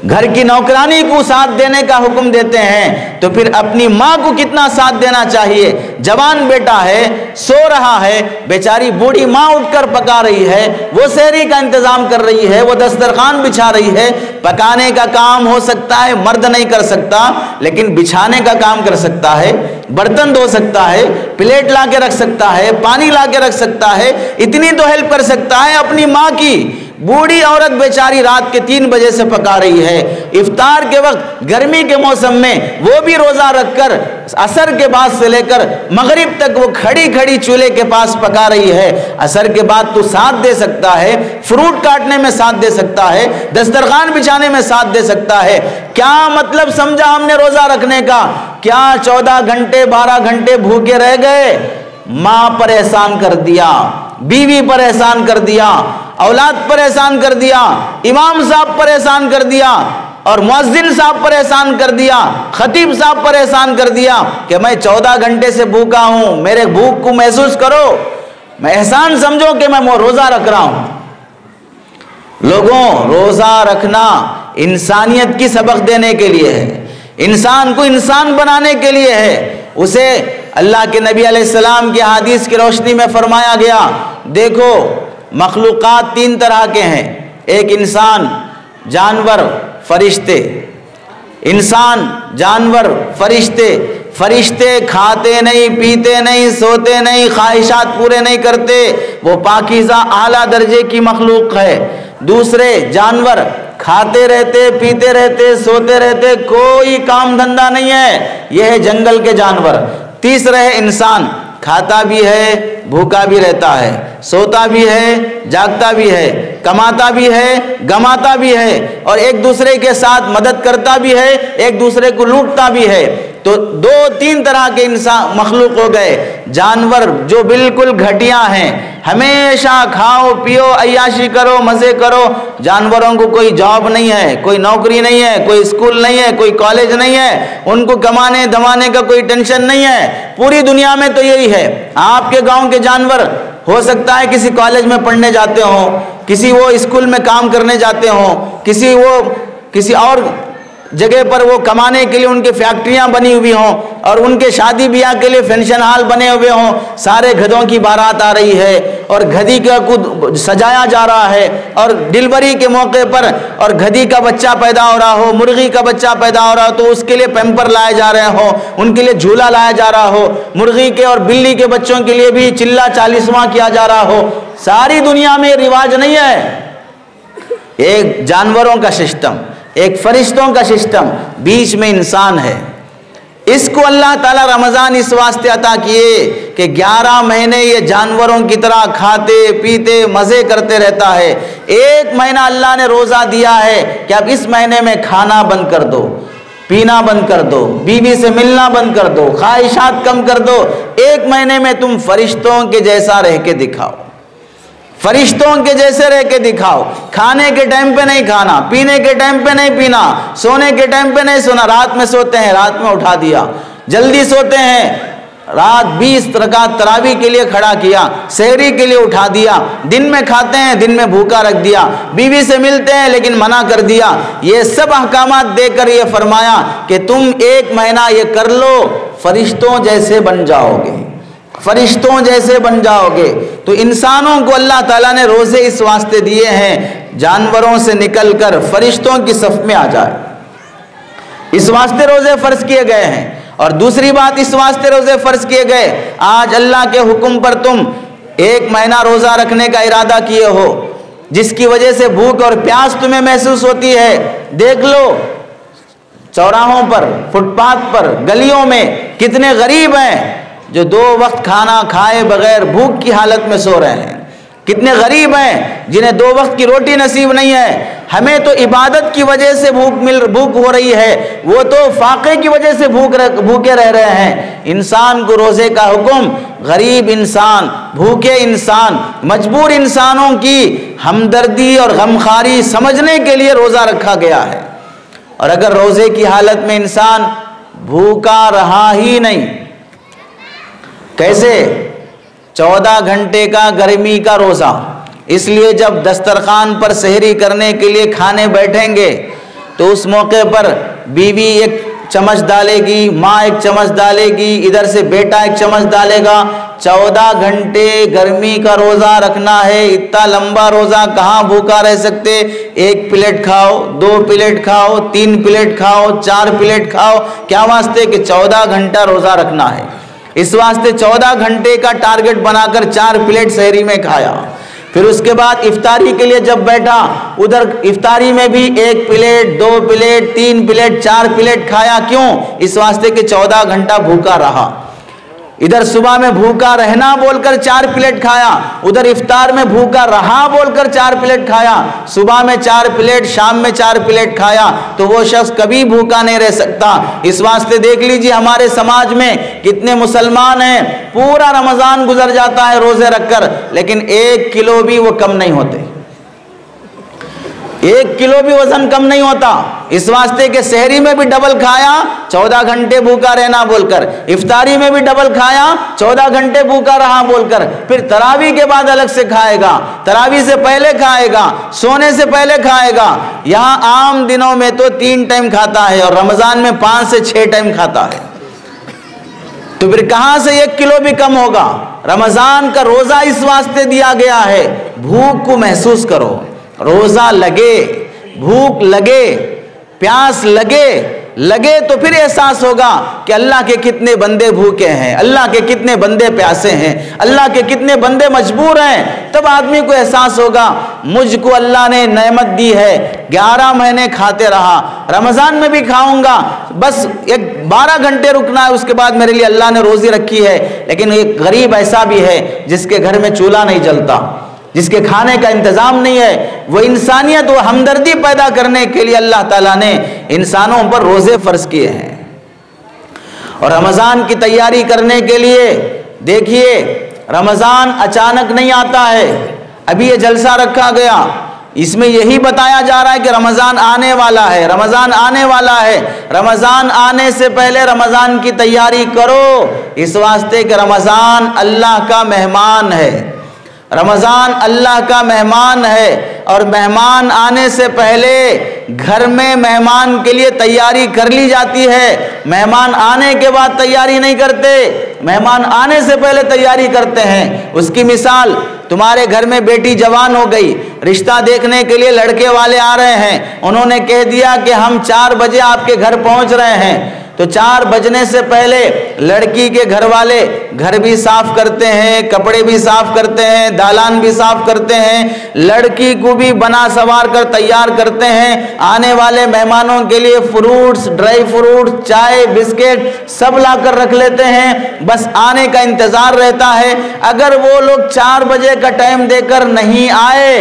घर की नौकरानी को साथ देने का हुक्म देते हैं तो फिर अपनी माँ को कितना साथ देना चाहिए। जवान बेटा है, सो रहा है, बेचारी बूढ़ी माँ उठकर पका रही है, वो सहरी का इंतजाम कर रही है, वो दस्तरखान बिछा रही है। पकाने का काम हो सकता है मर्द नहीं कर सकता, लेकिन बिछाने का काम कर सकता है, बर्तन धो सकता है, प्लेट ला के रख सकता है, पानी ला के रख सकता है, इतनी तो हेल्प कर सकता है अपनी माँ की। बूढ़ी औरत बेचारी रात के 3 बजे से पका रही है, इफ्तार के वक्त गर्मी के मौसम में वो भी रोजा रखकर असर के बाद से लेकर मगरिब तक वो खड़ी खड़ी चूल्हे के पास पका रही है। असर के बाद तो साथ दे सकता है, फ्रूट काटने में साथ दे सकता है, दस्तरखान बिछाने में साथ दे सकता है। क्या मतलब समझा हमने रोजा रखने का? क्या 14 घंटे 12 घंटे भूखे रह गए? मां पर एहसान कर दिया, बीवी पर एहसान कर दिया, औलाद पर एहसान कर दिया, इमाम साहब पर एहसान कर दिया, और मुअज्जिन साहब पर एहसान कर दिया, खतीब साहब पर एहसान कर दिया कि मैं 14 घंटे से भूखा हूं, मेरे भूख को महसूस करो, मैं एहसान समझो कि मैं रोजा रख रहा हूं। लोगों, रोजा रखना इंसानियत की सबक देने के लिए है, इंसान को इंसान बनाने के लिए है। उसे अल्लाह के नबी अलैहिस्सलाम की हदीस की रोशनी में फरमाया गया, देखो मखलूकात 3 तरह के हैं, एक इंसान, जानवर, फरिश्ते। इंसान, जानवर, फरिश्ते। फरिश्ते खाते नहीं, पीते नहीं, सोते नहीं, ख्वाहिशात पूरे नहीं करते, वो पाकीज़ा आला दर्जे की मखलूक है। दूसरे जानवर खाते रहते, पीते रहते, सोते रहते, कोई काम धंधा नहीं है, यह है जंगल के जानवर। तीसरा है इंसान, खाता भी है, भूखा भी रहता है, सोता भी है, जागता भी है, कमाता भी है, गमाता भी है, और एक दूसरे के साथ मदद करता भी है, एक दूसरे को लूटता भी है। तो 2-3 तरह के इंसान मखलूक हो गए। जानवर जो बिल्कुल घटिया हैं, हमेशा खाओ पियो अय्याशी करो, मजे करो, जानवरों को कोई जॉब नहीं है, कोई नौकरी नहीं है, कोई स्कूल नहीं है, कोई कॉलेज नहीं है, उनको कमाने धमाने का कोई टेंशन नहीं है। पूरी दुनिया में तो यही है। आपके गांव के जानवर हो सकता है किसी कॉलेज में पढ़ने जाते हो, किसी वो स्कूल में काम करने जाते हो, किसी और जगह पर वो कमाने के लिए उनकी फैक्ट्रियां बनी हुई हों, और उनके शादी ब्याह के लिए फंक्शन हॉल बने हुए हों, सारे गधों की बारात आ रही है और गधी का को सजाया जा रहा है, और डिलीवरी के मौके पर और गधी का बच्चा पैदा हो रहा हो, मुर्गी का बच्चा पैदा हो रहा हो तो उसके लिए पैम्पर लाए जा रहे हो, उनके लिए झूला लाया जा रहा हो, मुर्गी के और बिल्ली के बच्चों के लिए भी चिल्ला 40वां किया जा रहा हो। सारी दुनिया में रिवाज नहीं है। एक जानवरों का सिस्टम, एक फरिश्तों का सिस्टम, बीच में इंसान है। इसको अल्लाह ताला रमजान इस वास्ते अता किए कि 11 महीने ये जानवरों की तरह खाते पीते मजे करते रहता है। 1 महीना अल्लाह ने रोजा दिया है कि अब इस महीने में खाना बंद कर दो, पीना बंद कर दो, बीवी से मिलना बंद कर दो, ख्वाहिशात कम कर दो। 1 महीने में तुम फरिश्तों के जैसा रह के दिखाओ, फरिश्तों के जैसे रह के दिखाओ। खाने के टाइम पे नहीं खाना, पीने के टाइम पे नहीं पीना, सोने के टाइम पे नहीं सोना। रात में सोते हैं, रात में उठा दिया, जल्दी सोते हैं, रात 20 रकात तरावी के लिए खड़ा किया, सहरी के लिए उठा दिया। दिन में खाते हैं, दिन में भूखा रख दिया। बीवी से मिलते हैं लेकिन मना कर दिया। ये सब अहकामात देकर ये फरमाया कि तुम 1 महीना ये कर लो, फरिश्तों जैसे बन जाओगे, फरिश्तों जैसे बन जाओगे। तो इंसानों को अल्लाह ताला ने रोजे इस वास्ते दिए हैं, जानवरों से निकलकर फरिश्तों की सफ में आ जाए, इस वास्ते रोजे फर्ज किए गए हैं। और दूसरी बात, इस वास्ते रोजे फर्ज किए गए, आज अल्लाह के हुक्म पर तुम 1 महीना रोजा रखने का इरादा किए हो, जिसकी वजह से भूख और प्यास तुम्हें महसूस होती है। देख लो चौराहों पर, फुटपाथ पर, गलियों में कितने गरीब हैं जो 2 वक्त खाना खाए बगैर भूख की हालत में सो रहे हैं। कितने गरीब हैं जिन्हें 2 वक्त की रोटी नसीब नहीं है। हमें तो इबादत की वजह से भूख हो रही है, वो तो फाके की वजह से भूखे रह रहे हैं। इंसान को रोजे का हुक्म गरीब इंसान, भूखे इंसान, मजबूर इंसानों की हमदर्दी और गमखारी समझने के लिए रोजा रखा गया है। और अगर रोजे की हालत में इंसान भूखा रहा ही नहीं। कैसे? 14 घंटे का गर्मी का रोज़ा। इसलिए जब दस्तरखान पर सहरी करने के लिए खाने बैठेंगे तो उस मौके पर बीवी एक चम्मच डालेगी, माँ एक चम्मच डालेगी, इधर से बेटा एक चम्मच डालेगा। 14 घंटे गर्मी का रोज़ा रखना है। इतना लंबा रोज़ा कहाँ भूखा रह सकते? 1 प्लेट खाओ, 2 प्लेट खाओ, 3 प्लेट खाओ, 4 प्लेट खाओ। क्या वास्ते? कि 14 घंटा रोज़ा रखना है। इस वास्ते 14 घंटे का टारगेट बनाकर 4 प्लेट सहरी में खाया। फिर उसके बाद इफ्तारी के लिए जब बैठा, उधर इफ्तारी में भी 1 प्लेट, 2 प्लेट, 3 प्लेट, 4 प्लेट खाया। क्यों? इस वास्ते कि 14 घंटा भूखा रहा। इधर सुबह में भूखा रहना बोलकर 4 प्लेट खाया, उधर इफ्तार में भूखा रहा बोलकर 4 प्लेट खाया, सुबह में 4 प्लेट, शाम में 4 प्लेट खाया, तो वो शख्स कभी भूखा नहीं रह सकता। इस वास्ते देख लीजिए हमारे समाज में कितने मुसलमान हैं, पूरा रमज़ान गुजर जाता है रोज़े रखकर, लेकिन 1 किलो भी वो कम नहीं होते। 1 किलो भी वजन कम नहीं होता। इस वास्ते के सहरी में भी डबल खाया, 14 घंटे भूखा रहना बोलकर, इफ्तारी में भी डबल खाया, 14 घंटे भूखा रहा बोलकर, फिर तरावी के बाद अलग से खाएगा, तरावी से पहले खाएगा, सोने से पहले खाएगा। यहाँ आम दिनों में तो 3 टाइम खाता है और रमजान में 5 से 6 टाइम खाता है। तो फिर कहां से 1 किलो भी कम होगा? रमजान का रोजा इस वास्ते दिया गया है, भूख को महसूस करो। रोजा लगे, भूख लगे, प्यास लगे तो फिर एहसास होगा कि अल्लाह के कितने बंदे भूखे हैं, अल्लाह के कितने बंदे प्यासे हैं, अल्लाह के कितने बंदे मजबूर हैं। तब आदमी को एहसास होगा मुझको अल्लाह ने नेमत दी है, 11 महीने खाते रहा, रमजान में भी खाऊंगा, बस एक 12 घंटे रुकना है, उसके बाद मेरे लिए अल्लाह ने रोजी रखी है। लेकिन एक गरीब ऐसा भी है जिसके घर में चूल्हा नहीं जलता, जिसके खाने का इंतजाम नहीं है। वो इंसानियत, वो हमदर्दी पैदा करने के लिए अल्लाह ताला ने इंसानों पर रोजे फर्ज किए हैं। और रमजान की तैयारी करने के लिए देखिए, रमजान अचानक नहीं आता है। अभी ये जलसा रखा गया, इसमें यही बताया जा रहा है कि रमजान आने वाला है, रमजान आने वाला है। रमजान आने से पहले रमजान की तैयारी करो, इस वास्ते कि रमजान अल्लाह का मेहमान है, रमजान अल्लाह का मेहमान है। और मेहमान आने से पहले घर में मेहमान के लिए तैयारी कर ली जाती है। मेहमान आने के बाद तैयारी नहीं करते, मेहमान आने से पहले तैयारी करते हैं। उसकी मिसाल, तुम्हारे घर में बेटी जवान हो गई, रिश्ता देखने के लिए लड़के वाले आ रहे हैं, उन्होंने कह दिया कि हम 4 बजे आपके घर पहुंच रहे हैं। तो 4 बजने से पहले लड़की के घर वाले घर भी साफ करते हैं, कपड़े भी साफ करते हैं, दालान भी साफ करते हैं, लड़की को भी बना सवार कर तैयार करते हैं। आने वाले मेहमानों के लिए फ्रूट्स, ड्राई फ्रूट, चाय, बिस्किट सब लाकर रख लेते हैं, बस आने का इंतजार रहता है। अगर वो लोग 4 बजे का टाइम देकर नहीं आए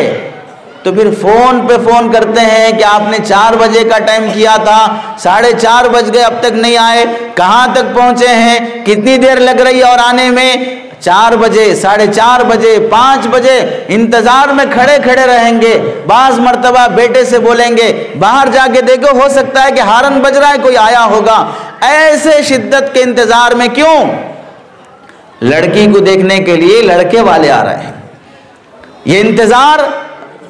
तो फिर फोन पे फोन करते हैं कि आपने 4 बजे का टाइम किया था, 4:30 बज गए, अब तक नहीं आए, कहाँ तक पहुंचे हैं, कितनी देर लग रही है और आने में। 4 बजे, 4:30 बजे, 5 बजे इंतजार में खड़े खड़े रहेंगे। बाज मर्तबा बेटे से बोलेंगे बाहर जाके देखो, हो सकता है कि हारन बज रहा है, कोई आया होगा। ऐसे शिद्दत के इंतजार में क्यों? लड़की को देखने के लिए लड़के वाले आ रहे हैं। ये इंतजार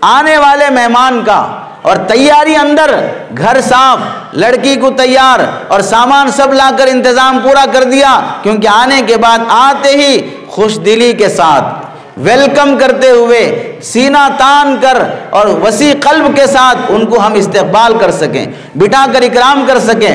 आने वाले मेहमान का। और तैयारी अंदर, घर साफ, लड़की को तैयार और सामान सब लाकर इंतजाम पूरा कर दिया, क्योंकि आने के बाद आते ही खुश दिली के साथ वेलकम करते हुए, सीना तान कर और वसी कल्ब के साथ उनको हम इस्तकबाल कर सकें, बिठा कर इकराम कर सकें।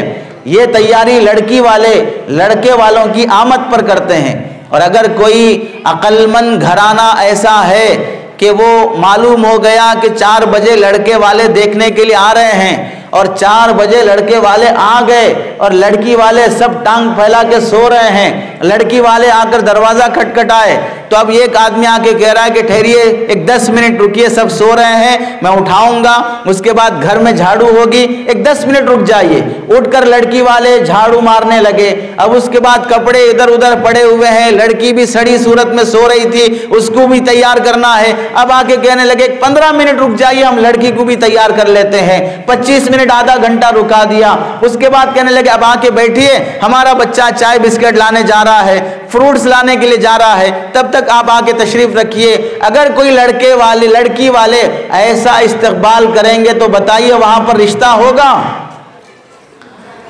ये तैयारी लड़की वाले लड़के वालों की आमद पर करते हैं। और अगर कोई अक्लमंद घराना ऐसा है कि वो मालूम हो गया कि 4 बजे लड़के वाले देखने के लिए आ रहे हैं और 4 बजे लड़के वाले आ गए और लड़की वाले सब टांग फैला के सो रहे हैं, लड़की वाले आकर दरवाज़ा खटखटाए तो अब एक आदमी आके कह रहा है कि ठहरिए, एक 10 मिनट रुकिए, सब सो रहे हैं, मैं उठाऊंगा, उसके बाद घर में झाड़ू होगी, एक 10 मिनट रुक जाइए। उठकर लड़की वाले झाड़ू मारने लगे। अब उसके बाद कपड़े इधर उधर पड़े हुए हैं, लड़की भी सड़ी सूरत में सो रही थी, उसको भी तैयार करना है। अब आके कहने लगे 15 मिनट रुक जाइए, हम लड़की को भी तैयार कर लेते हैं। 25 मिनट मिनट आधा घंटा रुका दिया। उसके बाद कहने लगे अब आके बैठिए, हमारा बच्चा चाय बिस्किट लाने जा रहा है, फ्रूट्स लाने के लिए जा रहा है, तब तक आप आके तशरीफ रखिए। अगर कोई लड़के वाले लड़की वाले ऐसा इस्तकबाल करेंगे तो बताइए वहां पर रिश्ता होगा?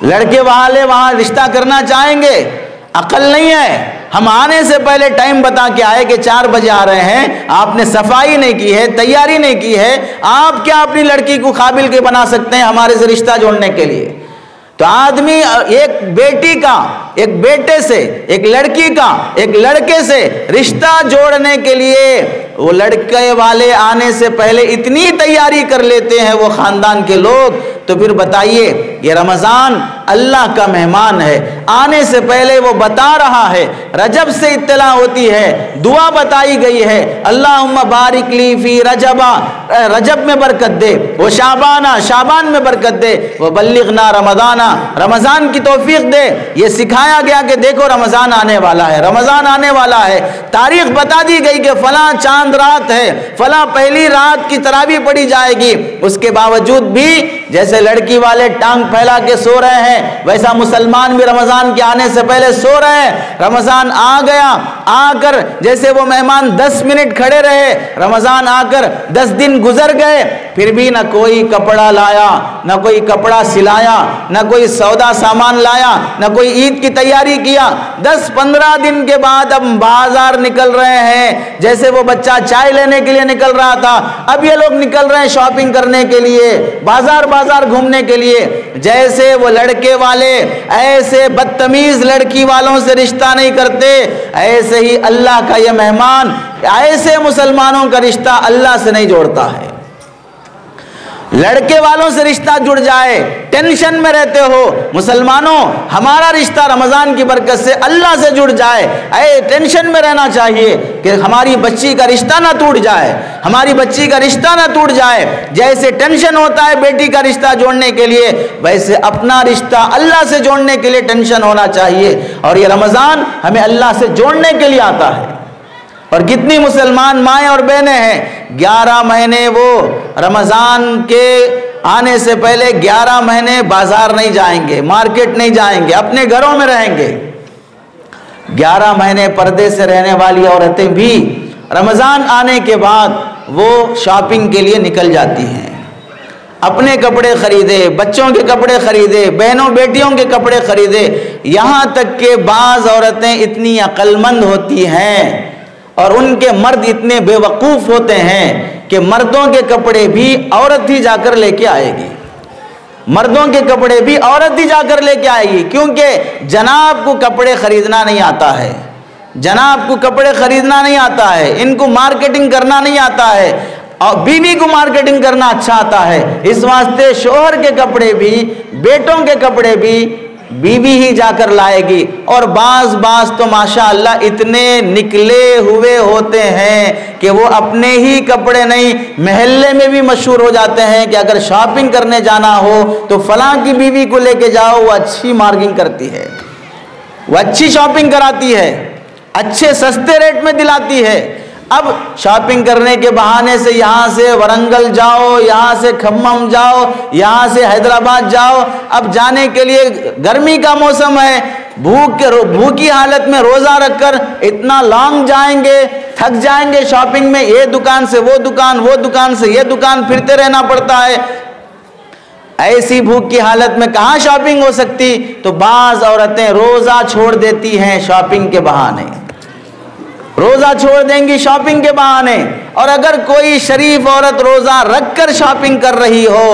लड़के वाले वहां रिश्ता करना चाहेंगे? अकल नहीं है। हम आने से पहले टाइम बता के आए कि 4 बजे आ रहे हैं, आपने सफाई नहीं की है, तैयारी नहीं की है, आप क्या अपनी लड़की को काबिल के बना सकते हैं हमारे से रिश्ता जोड़ने के लिए? तो आदमी एक बेटी का, एक बेटे से, एक लड़की का, एक लड़के से रिश्ता जोड़ने के लिए वो लड़के वाले आने से पहले इतनी तैयारी कर लेते हैं वो खानदान के लोग। तो फिर बताइए, ये रमजान अल्लाह का मेहमान है, आने से पहले वो बता रहा है, रजब से इत्तला होती है, दुआ बताई गई है, अल्लाहुम्मा बारिक ली फी रजबा, रजब में बरकत दे, वो शाबाना, शाबान में बरकत दे, वो बल्लिगना रमजाना, रमजान की तौफीक दे। ये सिखाया गया कि देखो रमजान आने वाला है, रमजान आने वाला है। तारीख बता दी गई कि फला चांद रात है, फला पहली रात की तरावी पढ़ी जाएगी। उसके बावजूद भी जैसे लड़की वाले टांग फैला के सो रहे हैं, वैसा मुसलमान भी रमजान के आने से पहले सो रहे हैं। रमजान आ गया, आकर जैसे वो मेहमान 10 मिनट खड़े रहे, रमजान आकर 10 दिन गुजर गए, फिर भी न कोई कपड़ा लाया, न कोई कपड़ा सिलाया, न कोई सौदा सामान लाया, न कोई ईद की तैयारी किया। 10-15 दिन के बाद अब बाजार निकल रहे हैं, जैसे वो बच्चा चाय लेने के लिए निकल रहा था, अब ये लोग निकल रहे हैं शॉपिंग करने के लिए, बाजार बाजार घूमने के लिए। जैसे वो लड़के वाले ऐसे बदतमीज लड़की वालों से रिश्ता नहीं करते, ऐसे ही अल्लाह का ये मेहमान ऐसे मुसलमानों का रिश्ता अल्लाह से नहीं जोड़ता है। लड़के वालों से रिश्ता जुड़ जाए, टेंशन में रहते हो मुसलमानों, हमारा रिश्ता रमजान की बरकत से अल्लाह से जुड़ जाए। ऐ टेंशन में रहना चाहिए कि हमारी बच्ची का रिश्ता ना टूट जाए, हमारी बच्ची का रिश्ता ना टूट जाए। जैसे टेंशन होता है बेटी का रिश्ता जोड़ने के लिए, वैसे अपना रिश्ता अल्लाह से जोड़ने के लिए टेंशन होना चाहिए। और ये रमजान हमें अल्लाह से जोड़ने के लिए आता है। और कितनी मुसलमान माएँ और बहनें हैं, 11 महीने वो रमज़ान के आने से पहले 11 महीने बाजार नहीं जाएंगे, मार्केट नहीं जाएंगे, अपने घरों में रहेंगे। 11 महीने पर्दे से रहने वाली औरतें भी रमज़ान आने के बाद वो शॉपिंग के लिए निकल जाती हैं, अपने कपड़े खरीदे, बच्चों के कपड़े खरीदे, बहनों बेटियों के कपड़े खरीदे। यहाँ तक के बाज़ औरतें इतनी अक्लमंद होती हैं और उनके मर्द इतने बेवकूफ़ होते हैं कि मर्दों के कपड़े भी औरत ही जाकर लेके आएगी, मर्दों के कपड़े भी औरत ही जाकर लेके आएगी, क्योंकि जनाब को कपड़े खरीदना नहीं आता है, जनाब को कपड़े खरीदना नहीं आता है, इनको मार्केटिंग करना नहीं आता है, और बीवी को मार्केटिंग करना अच्छा आता है। इस वास्ते शोहर के कपड़े भी, बेटों के कपड़े भी बीवी ही जाकर लाएगी। और बाज तो माशाअल्लाह इतने निकले हुए होते हैं कि वो अपने ही कपड़े नहीं, महल्ले में भी मशहूर हो जाते हैं कि अगर शॉपिंग करने जाना हो तो फलां की बीवी को लेके जाओ, वो अच्छी मार्केटिंग करती है, वो अच्छी शॉपिंग कराती है, अच्छे सस्ते रेट में दिलाती है। अब शॉपिंग करने के बहाने से यहाँ से वरंगल जाओ, यहाँ से खम्मम जाओ, यहाँ से हैदराबाद जाओ। अब जाने के लिए गर्मी का मौसम है, भूखी हालत में रोज़ा रखकर इतना लॉन्ग जाएंगे, थक जाएंगे शॉपिंग में, ये दुकान से वो दुकान, वो दुकान से ये दुकान फिरते रहना पड़ता है। ऐसी भूख की हालत में कहाँ शॉपिंग हो सकती? तो बाज़ औरतें रोज़ा छोड़ देती हैं शॉपिंग के बहाने, रोज़ा छोड़ देंगी शॉपिंग के बहाने। और अगर कोई शरीफ औरत रोज़ा रखकर शॉपिंग कर रही हो,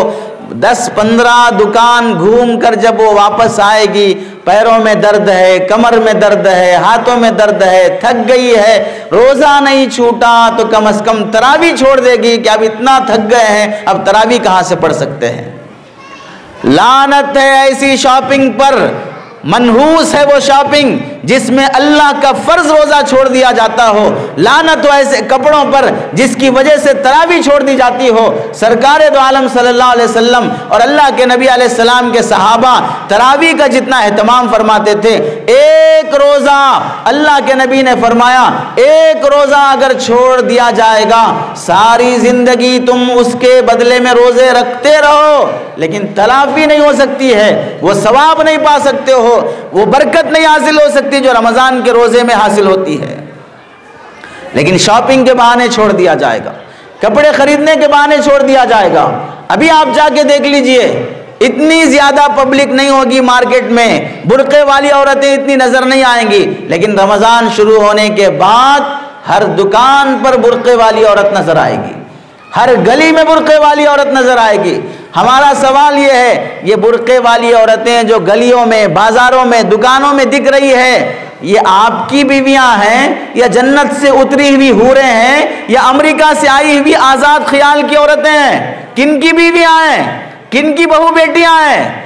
10-15 दुकान घूम कर जब वो वापस आएगी, पैरों में दर्द है, कमर में दर्द है, हाथों में दर्द है, थक गई है, रोज़ा नहीं छूटा तो कम से कम तरावी छोड़ देगी कि अब इतना थक गए हैं, अब तरावी कहाँ से पढ़ सकते हैं। लानत है ऐसी शॉपिंग पर, मनहूस है वो शॉपिंग जिसमें अल्लाह का फर्ज रोज़ा छोड़ दिया जाता हो, लानत हो ऐसे कपड़ों पर जिसकी वजह से तरावी छोड़ दी जाती हो। सरकार दो आलम सल्लल्लाहु अलैहि वसल्लम और अल्लाह के नबी अलैहि सलाम के सहाबा तरावी का जितना एहतमाम फरमाते थे, एक रोज़ा अल्लाह के नबी ने फरमाया, एक रोज़ा अगर छोड़ दिया जाएगा सारी ज़िंदगी तुम उसके बदले में रोज़े रखते रहो, लेकिन तलाफी नहीं हो सकती है, वो सवाब नहीं पा सकते हो, वो बरकत नहीं हासिल हो सकती जो रमज़ान के रोज़े में हासिल होती है। लेकिन शॉपिंग के बहाने छोड़ दिया जाएगा, कपड़े खरीदने के बहाने छोड़ दिया जाएगा। अभी आप जाके देख लीजिए, इतनी ज़्यादा पब्लिक नहीं होगी मार्केट में, बुर्के वाली औरतें इतनी नज़र नहीं आएंगी, लेकिन रमज़ान शुरू होने के बाद हर दुकान पर बुर्के वाली औरत नज़र आएगी, हर गली में बुर्के वाली औरत नज़र आएगी। हमारा सवाल ये है, ये बुर्के वाली औरतें जो गलियों में, बाजारों में, दुकानों में दिख रही है, ये आपकी बीवियां हैं या जन्नत से उतरी हुई हूरें हैं या अमेरिका से आई हुई आज़ाद ख्याल की औरतें हैं? किन की बीवियां हैं, किन की बहू बेटियां हैं?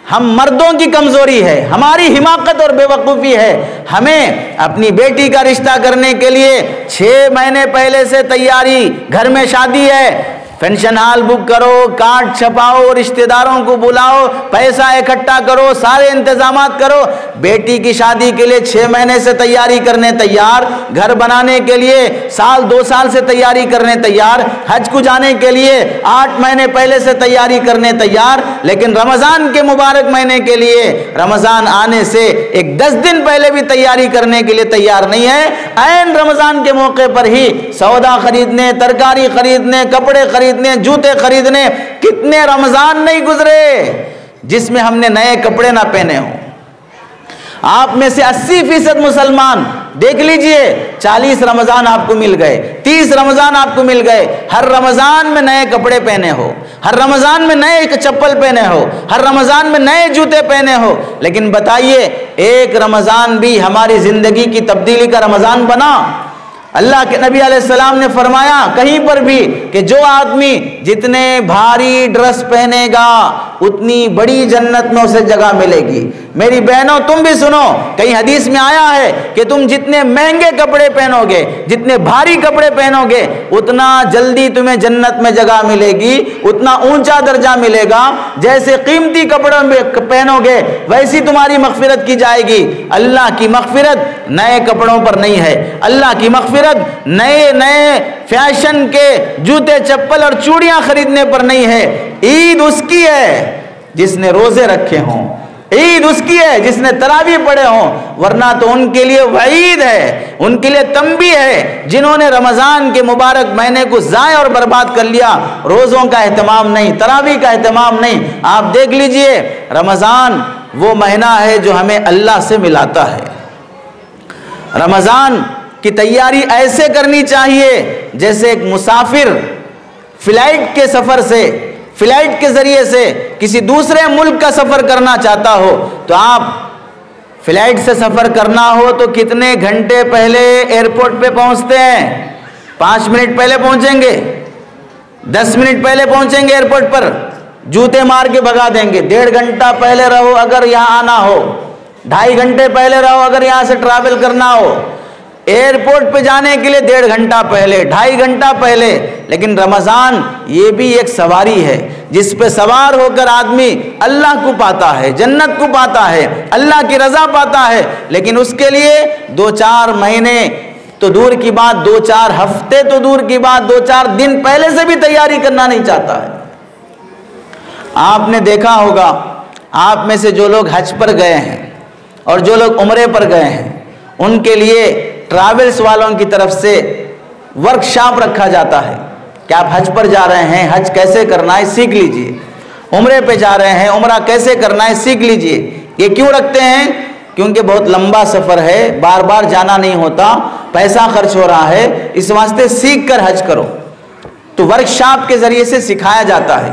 हम मर्दों की कमजोरी है, हमारी हिमाकत और बेवकूफ़ी है। हमें अपनी बेटी का रिश्ता करने के लिए 6 महीने पहले से तैयारी, घर में शादी है, फंक्शन हॉल बुक करो, कार्ड छपाओ, रिश्तेदारों को बुलाओ, पैसा इकट्ठा करो, सारे इंतजामात करो। बेटी की शादी के लिए 6 महीने से तैयारी करने तैयार, घर बनाने के लिए साल 2 साल से तैयारी करने तैयार, हज को जाने के लिए 8 महीने पहले से तैयारी करने तैयार, लेकिन रमज़ान के मुबारक महीने के लिए रमज़ान आने से एक 10 दिन पहले भी तैयारी करने के लिए तैयार नहीं है। ऐन रमज़ान के मौके पर ही सौदा खरीदने, तरकारी खरीदने, कपड़े खरीदने, जूते खरीदने, कितने रमजान नहीं गुजरे जिसमें हमने नए कपड़े ना पहने हो। आप में से 80% मुसलमान देख लीजिए, 40 रमजान आपको मिल गए, 30 रमजान आपको मिल गए, हर रमजान में नए कपड़े पहने हो, हर रमजान में नए चप्पल पहने हो, हर रमजान में नए जूते पहने हो, लेकिन बताइए एक रमजान भी हमारी जिंदगी की तब्दीली का रमजान बना? अल्लाह के नबी अलैहिस्सलाम ने फरमाया कहीं पर भी कि जो आदमी जितने भारी ड्रेस पहनेगा उतनी बड़ी जन्नत में उसे जगह मिलेगी। मेरी बहनों तुम भी सुनो, कहीं हदीस में आया है कि तुम जितने महंगे कपड़े पहनोगे, जितने भारी कपड़े पहनोगे, उतना जल्दी तुम्हें जन्नत में जगह मिलेगी, उतना ऊंचा दर्जा मिलेगा। जैसे कीमती कपड़ों में पहनोगे वैसी तुम्हारी मगफिरत की जाएगी। अल्लाह की मगफिरत नए कपड़ों पर नहीं है, अल्लाह की मगफिरत नए नए फैशन के जूते, चप्पल और चूड़ियां खरीदने पर नहीं है। ईद उसकी है जिसने रोजे रखे हों, ईद उसकी है जिसने तरावी पढ़े हों, वरना तो उनके लिए वईद है, उनके लिए तंबी है जिन्होंने रमजान के मुबारक महीने को ज़ाय और बर्बाद कर लिया। रोज़ों का एहतमाम नहीं, तरावी का एहतमाम नहीं। आप देख लीजिए, रमज़ान वो महीना है जो हमें अल्लाह से मिलाता है। रमज़ान की तैयारी ऐसे करनी चाहिए जैसे एक मुसाफिर फ्लाइट के सफ़र से, फ्लाइट के ज़रिए से किसी दूसरे मुल्क का सफ़र करना चाहता हो, तो आप फ्लाइट से सफ़र करना हो तो कितने घंटे पहले एयरपोर्ट पे पहुंचते हैं? 5 मिनट पहले पहुंचेंगे, 10 मिनट पहले पहुंचेंगे एयरपोर्ट पर, जूते मार के भगा देंगे। 1.5 घंटा पहले रहो अगर यहाँ आना हो, 2.5 घंटे पहले रहो अगर यहाँ से ट्रैवल करना हो। एयरपोर्ट पे जाने के लिए 1.5 घंटा पहले, 2.5 घंटा पहले। लेकिन रमज़ान ये भी एक सवारी है जिस पे सवार होकर आदमी अल्लाह को पाता है, जन्नत को पाता है, अल्लाह की रज़ा पाता है। लेकिन उसके लिए 2-4 महीने तो दूर की बात, 2-4 हफ्ते तो दूर की बात, 2-4 दिन पहले से भी तैयारी करना नहीं चाहता है। आपने देखा होगा, आप में से जो लोग हज पर गए हैं और जो लोग उम्रे पर गए हैं, उनके लिए ट्रैवल्स वालों की तरफ से वर्कशॉप रखा जाता है कि आप हज पर जा रहे हैं, हज कैसे करना है सीख लीजिए। उम्रे पे जा रहे हैं, उम्रा कैसे करना है सीख लीजिए। ये क्यों रखते हैं? क्योंकि बहुत लंबा सफ़र है, बार बार जाना नहीं होता, पैसा खर्च हो रहा है, इस वास्ते सीख कर हज करो। तो वर्कशॉप के ज़रिए से सिखाया जाता है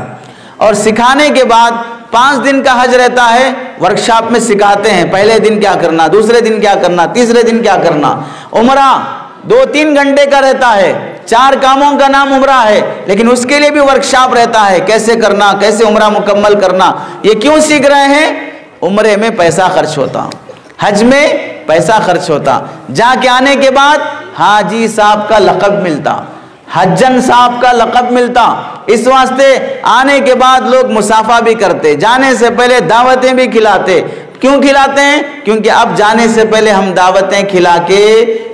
और सिखाने के बाद 5 दिन का हज रहता है। वर्कशॉप में सिखाते हैं पहले दिन क्या करना, दूसरे दिन क्या करना, तीसरे दिन क्या करना। उम्रा 2-3 घंटे का रहता है, 4 कामों का नाम उम्रा है, लेकिन उसके लिए भी वर्कशॉप रहता है, कैसे करना, कैसे उम्रा मुकम्मल करना। ये क्यों सीख रहे हैं? उम्रे में पैसा खर्च होता, हज में पैसा खर्च होता, जाके आने के बाद हाजी साहब का लक़ब मिलता, हज्जन साहब का लक़ब मिलता। इस वास्ते आने के बाद लोग मुसाफा भी करते, जाने से पहले दावतें भी खिलाते। क्यों खिलाते हैं? क्योंकि अब जाने से पहले हम दावतें खिला के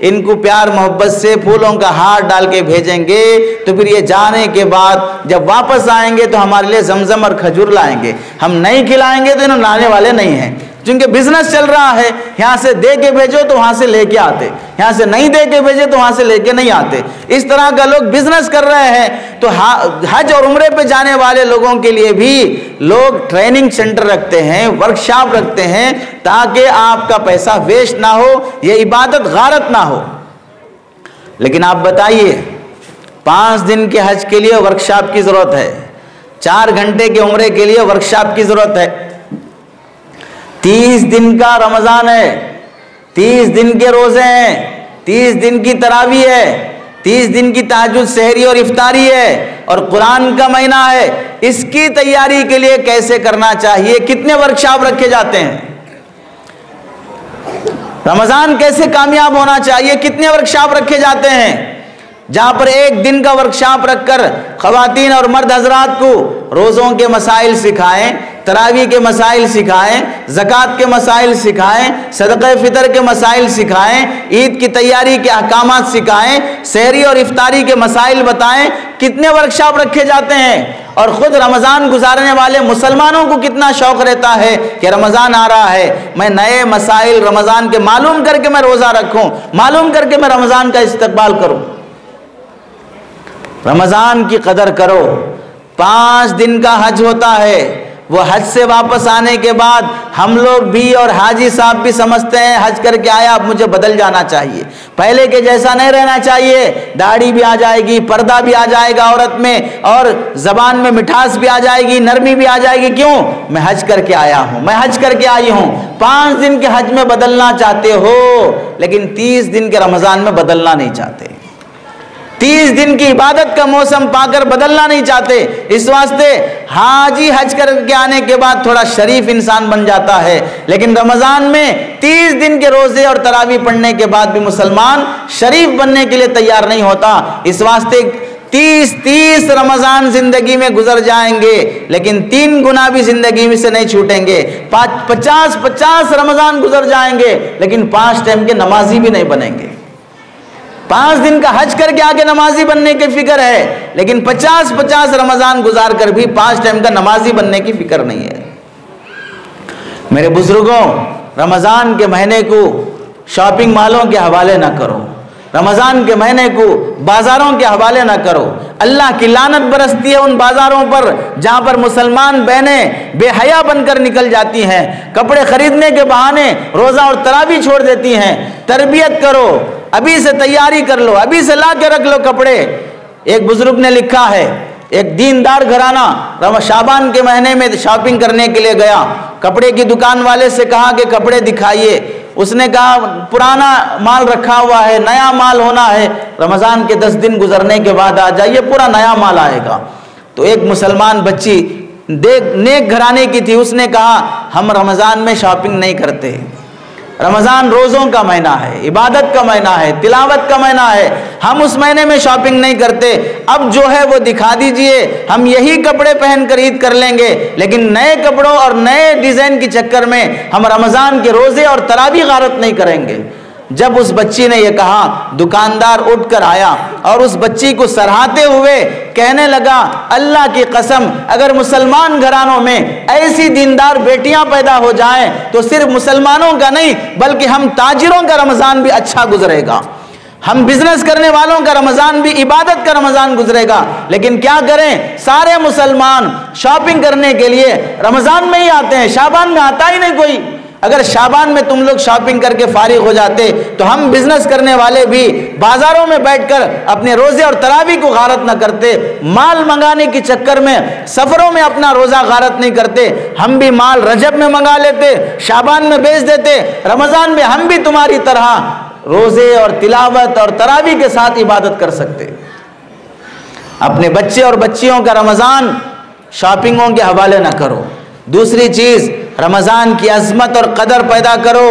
इनको प्यार मोहब्बत से फूलों का हार डाल के भेजेंगे, तो फिर ये जाने के बाद जब वापस आएंगे तो हमारे लिए जमजम और खजूर लाएंगे। हम नहीं खिलाएंगे तो इन्होंने लाने वाले नहीं हैं, क्योंकि बिजनेस चल रहा है। यहाँ से दे के भेजो तो वहाँ से लेके आते, यहाँ से नहीं दे के भेजे तो वहाँ से लेके नहीं आते। इस तरह का लोग बिजनेस कर रहे हैं। तो हज और उम्रे पे जाने वाले लोगों के लिए भी लोग ट्रेनिंग सेंटर रखते हैं, वर्कशॉप रखते हैं, ताकि आपका पैसा वेस्ट ना हो, ये इबादत गारत ना हो। लेकिन आप बताइए, 5 दिन के हज के लिए वर्कशॉप की जरूरत है, 4 घंटे के उम्रे के लिए वर्कशॉप की जरूरत है, 30 दिन का रमजान है, 30 दिन के रोजे हैं, 30 दिन की तरावी है, 30 दिन की तहज्जुद सहरी और इफ्तारी है, और कुरान का महीना है। इसकी तैयारी के लिए कैसे करना चाहिए, कितने वर्कशॉप रखे जाते हैं? रमजान कैसे कामयाब होना चाहिए, कितने वर्कशॉप रखे जाते हैं? जहां पर 1 दिन का वर्कशॉप रखकर खवातीन और मर्द हजरात को रोज़ों के मसाइल सिखाएं, तरावी के मसाइल सिखाएं, ज़कात के मसाइल सिखाएं, सदक़े फ़ितर के मसाइल सिखाएं, ईद की तैयारी के अहकामात सिखाएं, सहरी और इफ्तारी के मसाइल बताएं। कितने वर्कशॉप रखे जाते हैं। और ख़ुद रमज़ान गुजारने वाले मुसलमानों को कितना शौक़ रहता है कि रमज़ान आ रहा है, मैं नए मसाइल रमज़ान के मालूम करके मैं रोज़ा रखूँ, मालूम करके मैं रमज़ान का इस्तक़बाल करूँ। रमज़ान की कदर करो। 5 दिन का हज होता है, वो हज से वापस आने के बाद हम लोग भी और हाजी साहब भी समझते हैं हज करके आया, अब मुझे बदल जाना चाहिए, पहले के जैसा नहीं रहना चाहिए। दाढ़ी भी आ जाएगी, पर्दा भी आ जाएगा औरत में, और जबान में मिठास भी आ जाएगी, नरमी भी आ जाएगी। क्यों? मैं हज करके आया हूं, मैं हज करके आई हूं। 5 दिन के हज में बदलना चाहते हो, लेकिन 30 दिन के रमजान में बदलना नहीं चाहते, 30 दिन की इबादत का मौसम पाकर बदलना नहीं चाहते। इस वास्ते हाजी हज करके आने के बाद थोड़ा शरीफ इंसान बन जाता है, लेकिन रमज़ान में 30 दिन के रोज़े और तरावी पढ़ने के बाद भी मुसलमान शरीफ बनने के लिए तैयार नहीं होता। इस वास्ते 30 रमज़ान ज़िंदगी में गुजर जाएंगे, लेकिन 3 गुना भी ज़िंदगी में से नहीं छूटेंगे। 50 रमज़ान गुजर जाएंगे, लेकिन 5 टाइम के नमाजी भी नहीं बनेंगे। 5 दिन का हज करके आगे नमाजी बनने की फिक्र है, लेकिन 50 रमजान गुजार कर भी 5 टाइम का नमाजी बनने की फिक्र नहीं है। मेरे बुजुर्गों, रमजान के महीने को शॉपिंग मॉलों के हवाले ना करो, रमजान के महीने को बाजारों के हवाले ना करो। अल्लाह की लानत बरसती है उन बाजारों पर जहां पर मुसलमान बहनें बेहया बनकर निकल जाती हैं, कपड़े खरीदने के बहाने रोजा और तरावी छोड़ देती हैं। तरबियत करो, अभी से तैयारी कर लो, अभी से ला के रख लो कपड़े। एक बुजुर्ग ने लिखा है, एक दीनदार घराना शाबान के महीने में शॉपिंग करने के लिए गया, कपड़े की दुकान वाले से कहा कि कपड़े दिखाइए। उसने कहा पुराना माल रखा हुआ है, नया माल होना है, रमज़ान के 10 दिन गुजरने के बाद आ जाइए, पूरा नया माल आएगा। तो एक मुसलमान बच्ची नेक घराने की थी, उसने कहा हम रमज़ान में शॉपिंग नहीं करते, रमज़ान रोज़ों का महीना है, इबादत का महीना है, तिलावत का महीना है, हम उस महीने में शॉपिंग नहीं करते। अब जो है वो दिखा दीजिए, हम यही कपड़े पहन कर ईद कर लेंगे, लेकिन नए कपड़ों और नए डिज़ाइन के चक्कर में हम रमज़ान के रोज़े और तरावी गारत नहीं करेंगे। जब उस बच्ची ने यह कहा, दुकानदार उठकर आया और उस बच्ची को सराहते हुए कहने लगा, अल्लाह की कसम, अगर मुसलमान घरानों में ऐसी दीनदार बेटियां पैदा हो जाएं तो सिर्फ मुसलमानों का नहीं बल्कि हम ताजिरों का रमज़ान भी अच्छा गुजरेगा, हम बिजनेस करने वालों का रमज़ान भी इबादत का रमज़ान गुजरेगा। लेकिन क्या करें, सारे मुसलमान शॉपिंग करने के लिए रमज़ान में ही आते हैं, शाबान में आता ही नहीं कोई। अगर शाबान में तुम लोग शॉपिंग करके फारिग हो जाते तो हम बिजनेस करने वाले भी बाजारों में बैठकर अपने रोजे और तरावी को गारत न करते, माल मंगाने के चक्कर में सफरों में अपना रोजा गारत नहीं करते, हम भी माल रजब में मंगा लेते, शाबान में बेच देते, रमजान में हम भी तुम्हारी तरह रोजे और तिलावत और तरावी के साथ इबादत कर सकते। अपने बच्चे और बच्चियों का रमजान शॉपिंगों के हवाले न करो। दूसरी चीज, रमज़ान की अज़मत और कदर पैदा करो।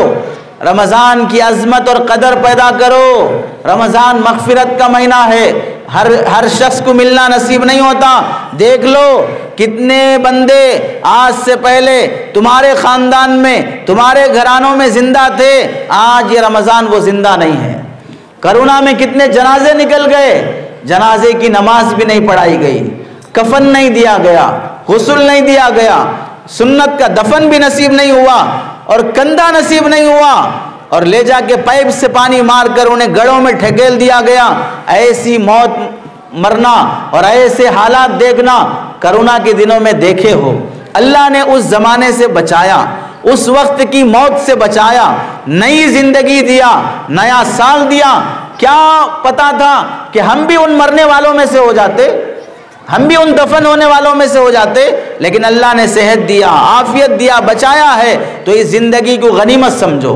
रमज़ान की अज़मत और कदर पैदा करो। रमज़ान मग़फ़िरत का महीना है, हर शख्स को मिलना नसीब नहीं होता। देख लो कितने बंदे आज से पहले तुम्हारे ख़ानदान में, तुम्हारे घरानों में ज़िंदा थे, आज ये रमज़ान वो ज़िंदा नहीं है। करोना में कितने जनाजे निकल गए, जनाजे की नमाज भी नहीं पढ़ाई गई, कफन नहीं दिया गया, गुस्ल नहीं दिया गया, सुन्नत का दफन भी नसीब नहीं हुआ और कंधा नसीब नहीं हुआ, और ले जाके पाइप से पानी मारकर उन्हें गड़ों में ढकेल दिया गया। ऐसी मौत मरना और ऐसे हालात देखना कोरोना के दिनों में देखे हो। अल्लाह ने उस जमाने से बचाया, उस वक्त की मौत से बचाया, नई जिंदगी दिया, नया साल दिया। क्या पता था कि हम भी उन मरने वालों में से हो जाते, हम भी उन दफन होने वालों में से हो जाते। लेकिन अल्लाह ने सेहत दिया, आफियत दिया, बचाया है। तो इस जिंदगी को गनीमत समझो,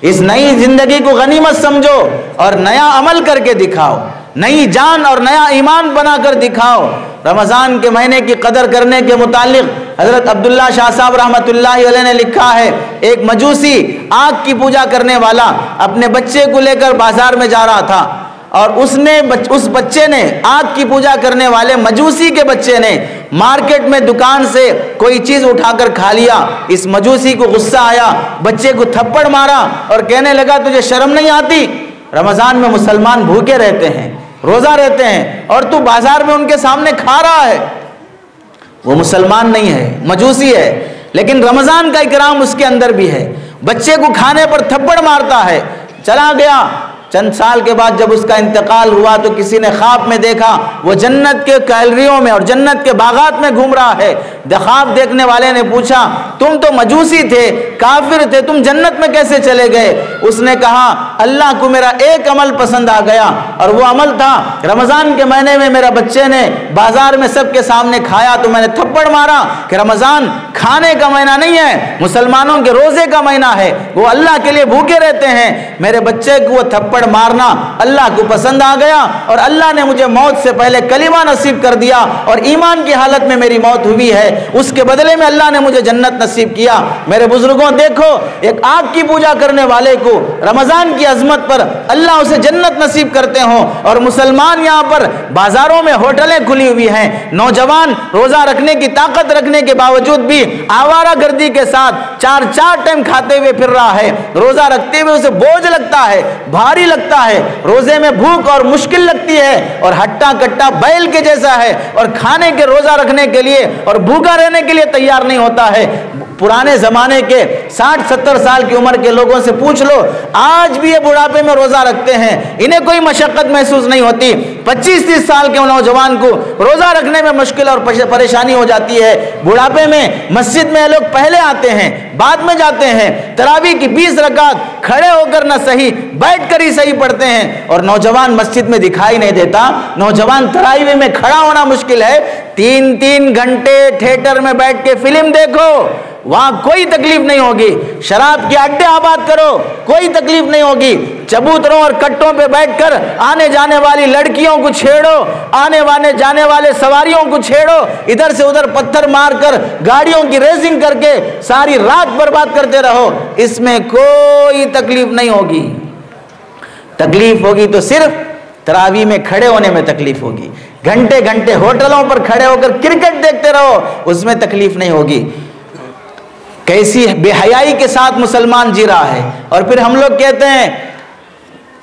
इस नई जिंदगी को गनीमत समझो और नया अमल करके दिखाओ, नई जान और नया ईमान बनाकर दिखाओ। रमज़ान के महीने की कदर करने के मुतालिक हज़रत अब्दुल्ला शाह साहब रहमतुल्लाहि अलैह ने लिखा है, एक मजूसी आग की पूजा करने वाला अपने बच्चे को लेकर बाजार में जा रहा था और उस बच्चे ने, आग की पूजा करने वाले मजूसी के बच्चे ने मार्केट में दुकान से कोई चीज़ उठाकर खा लिया। इस मजूसी को गुस्सा आया, बच्चे को थप्पड़ मारा और कहने लगा, तुझे शर्म नहीं आती? रमज़ान में मुसलमान भूखे रहते हैं, रोज़ा रहते हैं और तू बाजार में उनके सामने खा रहा है। वो मुसलमान नहीं है, मजूसी है, लेकिन रमज़ान का इकराम उसके अंदर भी है। बच्चे को खाने पर थप्पड़ मारता है, चला गया। चंद साल के बाद जब उसका इंतकाल हुआ तो किसी ने ख्वाब में देखा वो जन्नत के गैलरियों में और जन्नत के बागात में घूम रहा है। ख्वाब देखने वाले ने पूछा, तुम तो मजूसी थे, काफिर थे, तुम जन्नत में कैसे चले गए? उसने कहा, अल्लाह को मेरा एक अमल पसंद आ गया और वो अमल था रमज़ान के महीने में मेरा बच्चे ने बाजार में सबके सामने खाया तो मैंने थप्पड़ मारा कि रमज़ान खाने का महीना नहीं है, मुसलमानों के रोज़े का महीना है, वो अल्लाह के लिए भूखे रहते हैं। मेरे बच्चे को वो थप्पड़ मारना अल्लाह को पसंद आ गया और अल्लाह ने मुझे मौत से पहले कलिमा नसीब कर दिया और ईमान की हालत में मेरी मौत हुई है, उसके बदले में अल्लाह ने मुझे जन्नत नसीब किया। मेरे बुजुर्गों देखो, एक आग की पूजा करने वाले को रमज़ान की अजमत पर अल्लाह उसे जन्नत नसीब करते हो और मुसलमान यहाँ पर बाजारों में होटलें खुली हुई हैं, नौजवान रोजा रखने की ताकत रखने के बावजूद भी आवारा गर्दी के साथ चार टाइम खाते हुए फिर रहा है। रोजा रखते हुए उसे बोझ लगता है, भारी लगता है, रोजे में भूख और मुश्किल लगती है और हट्टा कट्टा बैल के जैसा है और खाने के रोजा रखने के लिए और भूखा रहने के लिए तैयार नहीं होता है। पुराने जमाने के 60-70 साल की उम्र के लोगों से पूछ लो, आज भी ये बुढ़ापे में रोजा रखते हैं, इन्हें कोई मशक्कत महसूस नहीं होती। 25-30 साल के नौजवान को रोजा रखने में मुश्किल और परेशानी हो जाती है। बुढ़ापे में मस्जिद में लोग पहले आते हैं, बाद में जाते हैं, तरावी की 20 रकात खड़े होकर न सही बैठकर ही सही पढ़ते हैं और नौजवान मस्जिद में दिखाई नहीं देता। नौजवान तरावी में खड़ा होना मुश्किल है। 3-3 घंटे थिएटर में बैठ के फिल्म देखो, वहां कोई तकलीफ नहीं होगी। शराब के अड्डे आबाद करो, कोई तकलीफ नहीं होगी। चबूतरों और कट्टों पे बैठकर आने जाने वाली लड़कियों को छेड़ो, आने जाने वाले सवारियों को छेड़ो, इधर से उधर पत्थर मारकर गाड़ियों की रेसिंग करके सारी रात बर्बाद करते रहो, इसमें कोई तकलीफ नहीं होगी। तकलीफ होगी तो सिर्फ तरावी में खड़े होने में तकलीफ होगी। घंटे घंटे होटलों पर खड़े होकर क्रिकेट देखते रहो, उसमें तकलीफ नहीं होगी। कैसी बेहयाई के साथ मुसलमान जी रहा है। और फिर हम लोग कहते हैं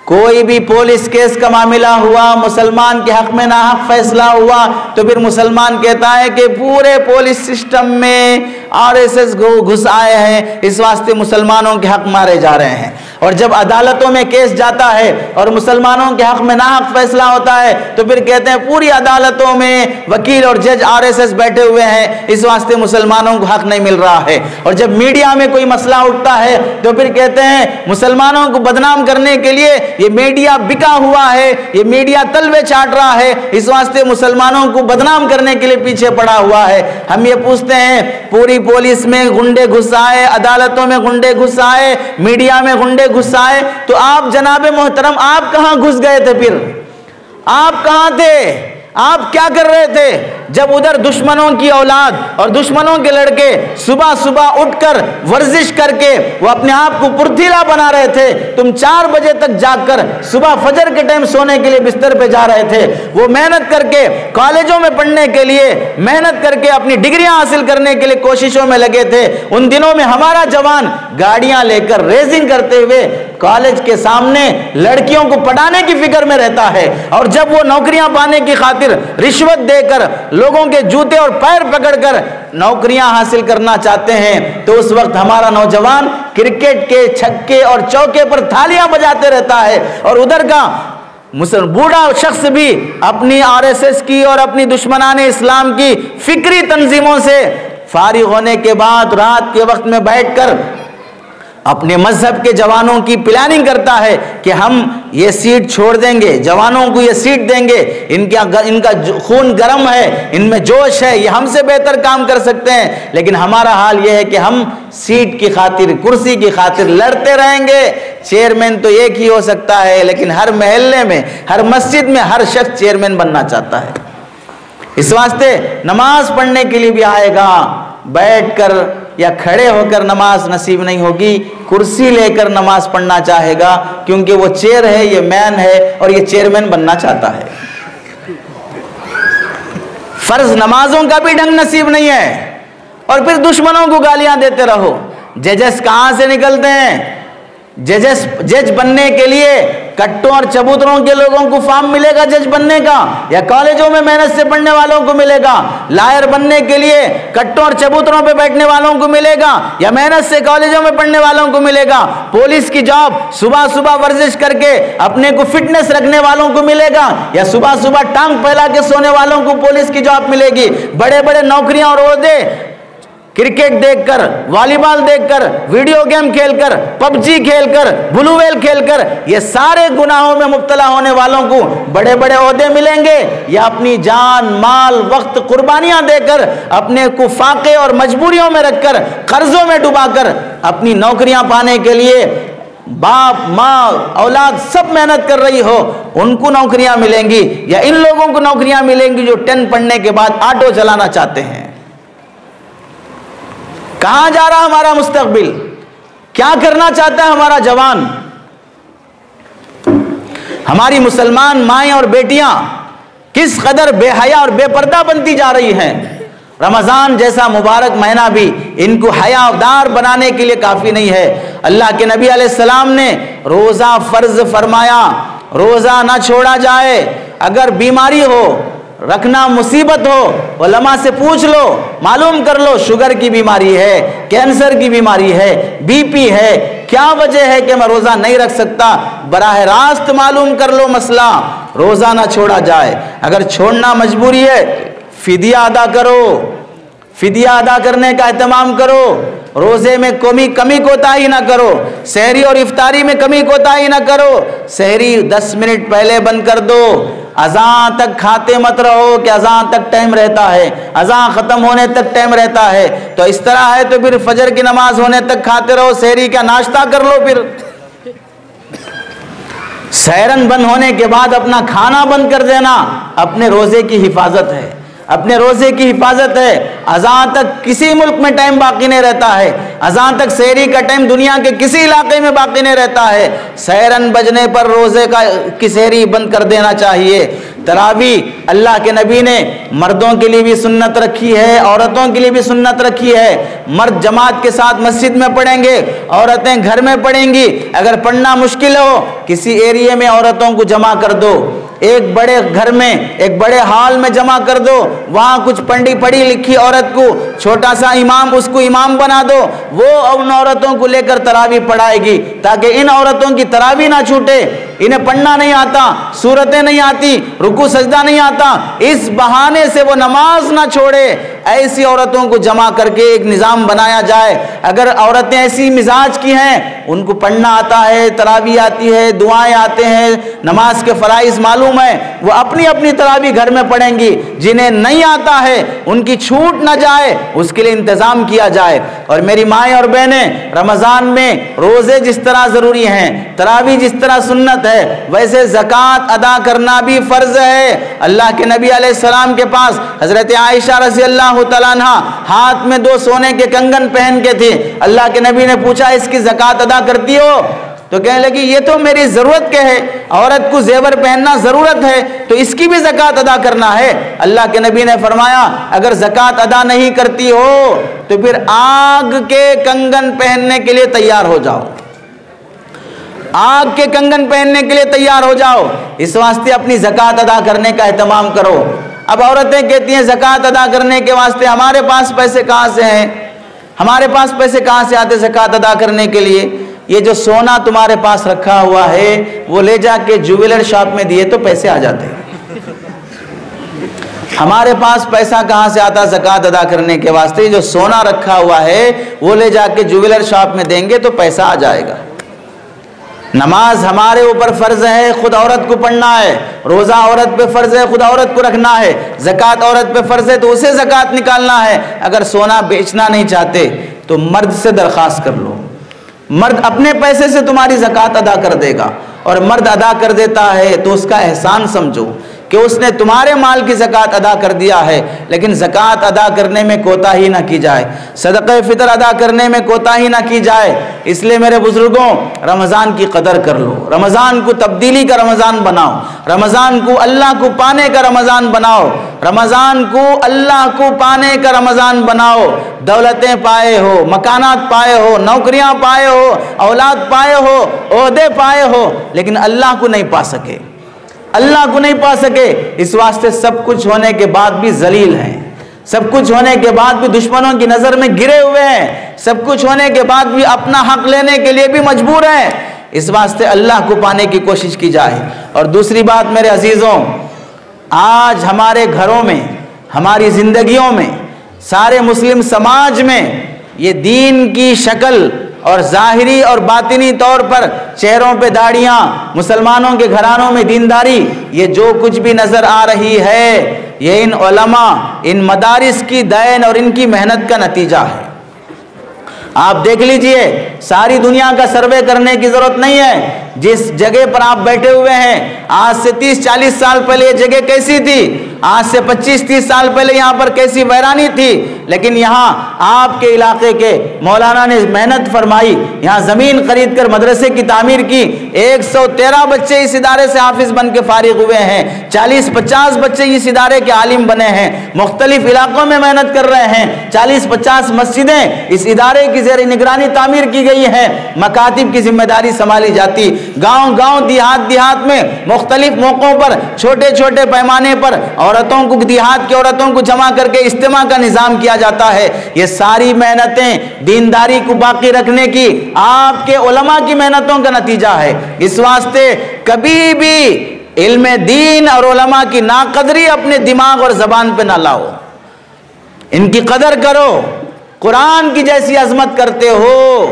कोई भी पुलिस केस का मामला हुआ, मुसलमान के हक में नाहक फैसला हुआ, तो फिर मुसलमान कहता है कि पूरे पुलिस सिस्टम में आरएसएस घुस आए हैं, इस वास्ते मुसलमानों के हक मारे जा रहे हैं। और जब अदालतों में केस जाता है और मुसलमानों के हक में नाहक फैसला होता है तो फिर कहते हैं पूरी अदालतों में वकील और जज आरएसएस बैठे हुए हैं, इस वास्ते मुसलमानों को हक नहीं मिल रहा है। और जब मीडिया में कोई मसला उठता है तो फिर कहते हैं मुसलमानों को बदनाम करने के लिए ये मीडिया बिका हुआ है, ये मीडिया तलवे चाट रहा है, इस वास्ते मुसलमानों को बदनाम करने के लिए पीछे पड़ा हुआ है। हम ये पूछते हैं, पूरी पुलिस में गुंडे घुस आए, अदालतों में गुंडे घुस आए, मीडिया में गुंडे घुस आए, तो आप जनाबे मोहतरम आप कहां घुस गए थे? फिर आप कहां थे? आप क्या कर रहे थे? जब उधर दुश्मनों की औलाद और दुश्मनों के लड़के सुबह सुबह उठकर वर्जिश करके वो अपने आप को फुर्तीला बना रहे थे, तुम 4 बजे तक जागकर सुबह फजर के टाइम सोने के लिए बिस्तर पे जा रहे थे, वो मेहनत करके कॉलेजों में पढ़ने के लिए, मेहनत करके अपनी डिग्रियां हासिल करने के लिए कोशिशों में लगे थे। उन दिनों में हमारा जवान गाड़ियां लेकर रेसिंग करते हुए कॉलेज के सामने लड़कियों को पढ़ाने की फिक्र में रहता है, और जब वो नौकरियां पाने की खातिर रिश्वत देकर लोगों के जूते और पैर पकड़कर नौकरियां हासिल करना चाहते हैं, तो उस वक्त हमारा नौजवान क्रिकेट के छक्के और चौके पर थालियां बजाते रहता है, और उधर का बूढ़ा शख्स भी अपनी आरएसएस की और अपनी दुश्मनाने इस्लाम की फिक्री तंजीमों से फारिग होने के बाद रात के वक्त में बैठकर अपने मजहब के जवानों की प्लानिंग करता है कि हम ये सीट छोड़ देंगे, जवानों को ये सीट देंगे, इनका खून गर्म है, इनमें जोश है, ये हमसे बेहतर काम कर सकते हैं। लेकिन हमारा हाल ये है कि हम सीट की खातिर, कुर्सी की खातिर लड़ते रहेंगे। चेयरमैन तो एक ही हो सकता है, लेकिन हर महल्ले में, हर मस्जिद में हर शख्स चेयरमैन बनना चाहता है। इस वास्ते नमाज पढ़ने के लिए भी आएगा, बैठकर या खड़े होकर नमाज नसीब नहीं होगी, कुर्सी लेकर नमाज पढ़ना चाहेगा, क्योंकि वो चेयर है, ये मैन है और ये चेयरमैन बनना चाहता है। फर्ज नमाजों का भी ढंग नसीब नहीं है, और फिर दुश्मनों को गालियां देते रहो। जजेस कहां से निकलते हैं? जज बनने के लिए कट्टों और चबूतरों के लोगों को फॉर्म मिलेगा जज बनने का, या कॉलेजों में मेहनत से पढ़ने वालों को मिलेगा? लायर बनने के लिए कट्टों और चबूतरों पे बैठने वालों को मिलेगा, या मेहनत से कॉलेजों में पढ़ने वालों को मिलेगा? पुलिस की जॉब सुबह सुबह वर्जिश करके अपने को फिटनेस रखने वालों को मिलेगा, या सुबह सुबह टांग फैला के सोने वालों को पुलिस की जॉब मिलेगी? बड़े बड़े नौकरियां और ओहदे क्रिकेट देखकर, वॉलीबॉल देखकर, वीडियो गेम खेलकर, पबजी खेलकर, ब्लू व्हेल खेलकर, ये सारे गुनाहों में मुब्तला होने वालों को बड़े बड़े ओहदे मिलेंगे, या अपनी जान, माल, वक्त कुर्बानियां देकर अपने को फाके और मजबूरियों में रखकर, कर्जों में डुबाकर अपनी नौकरियां पाने के लिए बाप, माँ, औलाद सब मेहनत कर रही हो, उनको नौकरियां मिलेंगी, या इन लोगों को नौकरियां मिलेंगी जो 10 पढ़ने के बाद ऑटो चलाना चाहते हैं? कहां जा रहा हमारा मुस्तकबिल? क्या करना चाहता है हमारा जवान? हमारी मुसलमान माएं और बेटियां किस कदर बेहया और बेपर्दा बनती जा रही हैं। रमजान जैसा मुबारक महीना भी इनको हयादार बनाने के लिए काफी नहीं है। अल्लाह के नबी अलैहिस्सलाम ने रोजा फर्ज फरमाया, रोजा ना छोड़ा जाए। अगर बीमारी हो, रखना मुसीबत हो, उलमा से पूछ लो, मालूम कर लो, शुगर की बीमारी है, कैंसर की बीमारी है, बीपी है, क्या वजह है कि मैं रोजा नहीं रख सकता, बराह रास्त मालूम कर लो मसला, रोजा ना छोड़ा जाए। अगर छोड़ना मजबूरी है, फिदिया अदा करो, फिदिया अदा करने का एहतमाम करो। रोजे में कमी कोताही ना करो, सहरी और इफ्तारी में कमी कोताही ना करो। सहरी 10 मिनट पहले बंद कर दो, अज़ान तक खाते मत रहो कि अज़ान तक टाइम रहता है, अज़ान ख़त्म होने तक टाइम रहता है। तो इस तरह है तो फिर फजर की नमाज होने तक खाते रहो, सहरी का नाश्ता कर लो। फिर सहरन बंद होने के बाद अपना खाना बंद कर देना अपने रोजे की हिफाजत है, अपने रोजे की हिफाजत है। अज़ान तक किसी मुल्क में टाइम बाकी नहीं रहता है, अज़ान तक सहरी का टाइम दुनिया के किसी इलाके में बाकी नहीं रहता है। सहरन बजने पर रोजे की सहरी बंद कर देना चाहिए। तरावी अल्लाह के नबी ने मर्दों के लिए भी सुन्नत रखी है, औरतों के लिए भी सुन्नत रखी है। मर्द जमात के साथ मस्जिद में पढ़ेंगे, औरतें घर में पढ़ेंगी। अगर पढ़ना मुश्किल हो, किसी एरिया में औरतों को जमा कर दो, एक बड़े घर में, एक बड़े हॉल में जमा कर दो, वहां कुछ पढ़ी लिखी औरत को, छोटा सा इमाम, उसको इमाम बना दो, वो उन औरतों को लेकर तरावी पढ़ाएगी, ताकि इन औरतों की तरावी ना छूटे। इन्हें पढ़ना नहीं आता, सूरतें नहीं आती, रुकू सजदा नहीं आता, इस बहाने से वो नमाज ना छोड़े। ऐसी औरतों को जमा करके एक निज़ाम बनाया जाए। अगर औरतें ऐसी मिजाज की हैं, उनको पढ़ना आता है, तरावी आती है, दुआएं आते हैं, नमाज के फ़राइज़ मालूम है, वो अपनी अपनी तरावी घर में पढ़ेंगी। जिन्हें नहीं आता है उनकी छूट ना जाए उसके लिए इंतज़ाम किया जाए। और मेरी माएँ और बहनें, रमज़ान में रोज़े जिस तरह ज़रूरी हैं, तरावी जिस तरह सुन्नत है, वैसे ज़कात अदा करना भी फ़र्ज़ है। अल्लाह के नबी अलैहिस्सलाम के पास हज़रत आयशा रज़ी अल्लाह तआला अन्हा हाथ में 2 सोने के कंगन पहन के थे। अल्लाह के नबी ने पूछा, इसकी ज़कात अदा करती हो? तो कहने लगी, ये तो मेरी ज़रूरत के है, औरत को जेवर पहनना ज़रूरत है, तो इसकी भी ज़कात अदा करना है। अल्लाह के नबी ने फरमाया, अगर ज़कात अदा नहीं करती हो तो फिर आग के कंगन पहनने के लिए तैयार हो जाओ, आग के कंगन पहनने के लिए तैयार हो जाओ। इस वास्ते अपनी ज़कात अदा करने का एहतमाम करो। अब औरतें कहती हैं, ज़कात अदा करने के वास्ते हमारे पास पैसे कहाँ से हैं, हमारे पास पैसे कहाँ से आते ज़कात अदा करने के लिए? ये जो सोना तुम्हारे पास रखा हुआ है वो ले जाके जुवेलर शॉप में दिए तो पैसे आ जाते हैं। हमारे पास पैसा कहाँ से आता ज़कात अदा करने के वास्ते? ये जो सोना रखा हुआ है वो ले जाके जुवेलर शॉप में देंगे तो पैसा आ जाएगा। नमाज हमारे ऊपर फ़र्ज़ है, खुद औरत को पढ़ना है। रोज़ा औरत पे फ़र्ज़ है, खुद औरत को रखना है। ज़कात औरत पे फ़र्ज़ है तो उसे ज़कात निकालना है। अगर सोना बेचना नहीं चाहते तो मर्द से दरख्वास्त कर लो, मर्द अपने पैसे से तुम्हारी ज़कात अदा कर देगा। और मर्द अदा कर देता है तो उसका एहसान समझो कि उसने तुम्हारे माल की ज़कात अदा कर दिया है। लेकिन ज़कात अदा करने में कोताही ना की जाए, सदक़े फ़ितर अदा करने में कोताही ना की जाए। इसलिए मेरे बुज़ुर्गों, रमज़ान की कदर कर लो, रमज़ान को तब्दीली का रमज़ान बनाओ, रमज़ान को अल्लाह को पाने का रमज़ान बनाओ, रमज़ान को अल्लाह को पाने का रमज़ान बनाओ। दौलतें पाए हो, मकानात पाए हो, नौकरियाँ पाए हो, औलाद पाए हो, ओहदे पाए हो, लेकिन अल्लाह को नहीं पा सके, अल्लाह को नहीं पा सके। इस वास्ते सब कुछ होने के बाद भी जलील हैं, सब कुछ होने के बाद भी दुश्मनों की नज़र में गिरे हुए हैं, सब कुछ होने के बाद भी अपना हक लेने के लिए भी मजबूर हैं। इस वास्ते अल्लाह को पाने की कोशिश की जाए। और दूसरी बात मेरे अजीज़ों, आज हमारे घरों में, हमारी ज़िंदगियों में, सारे मुस्लिम समाज में ये दीन की शक्ल और ज़ाहिरी और बातिनी तौर पर चेहरों पे दाढ़ियाँ, मुसलमानों के घरानों में दीनदारी, ये जो कुछ भी नज़र आ रही है ये इन उलमा, इन मदारिस की दैन और इनकी मेहनत का नतीजा है। आप देख लीजिए, सारी दुनिया का सर्वे करने की ज़रूरत नहीं है। जिस जगह पर आप बैठे हुए हैं, आज से 30-40 साल पहले ये जगह कैसी थी, आज से 25-30 साल पहले यहाँ पर कैसी वैरानी थी, लेकिन यहाँ आपके इलाके के मौलाना ने मेहनत फरमाई, यहाँ ज़मीन खरीद कर मदरसे की तामीर की। 113 बच्चे इस इदारे से हाफिज बन के फारिग हुए हैं, 40-50 बच्चे इस इदारे के आलिम बने हैं, मुख्तलिफ इलाकों में मेहनत कर रहे हैं। 40-50 मस्जिदें इस इदारे की ज़ेर निगरानी तामीर की गई हैं, मकातिब की जिम्मेदारी संभाली जाती। गाँव-गाँव, देहात में मुख्तलिफ मौक़ों पर छोटे छोटे पैमाने पर औरतों को, देहात की औरतों को जमा करके इज्तिमा का निज़ाम किया जाता है। ये सारी मेहनतें दीनदारी को बाकी रखने की आपके उलमा की मेहनतों का नतीजा है। इस वास्ते कभी भी इल्म दीन और उलमा की नाकदरी अपने दिमाग और ज़बान पे ना लाओ, इनकी कदर करो। कुरान की जैसी अजमत करते हो,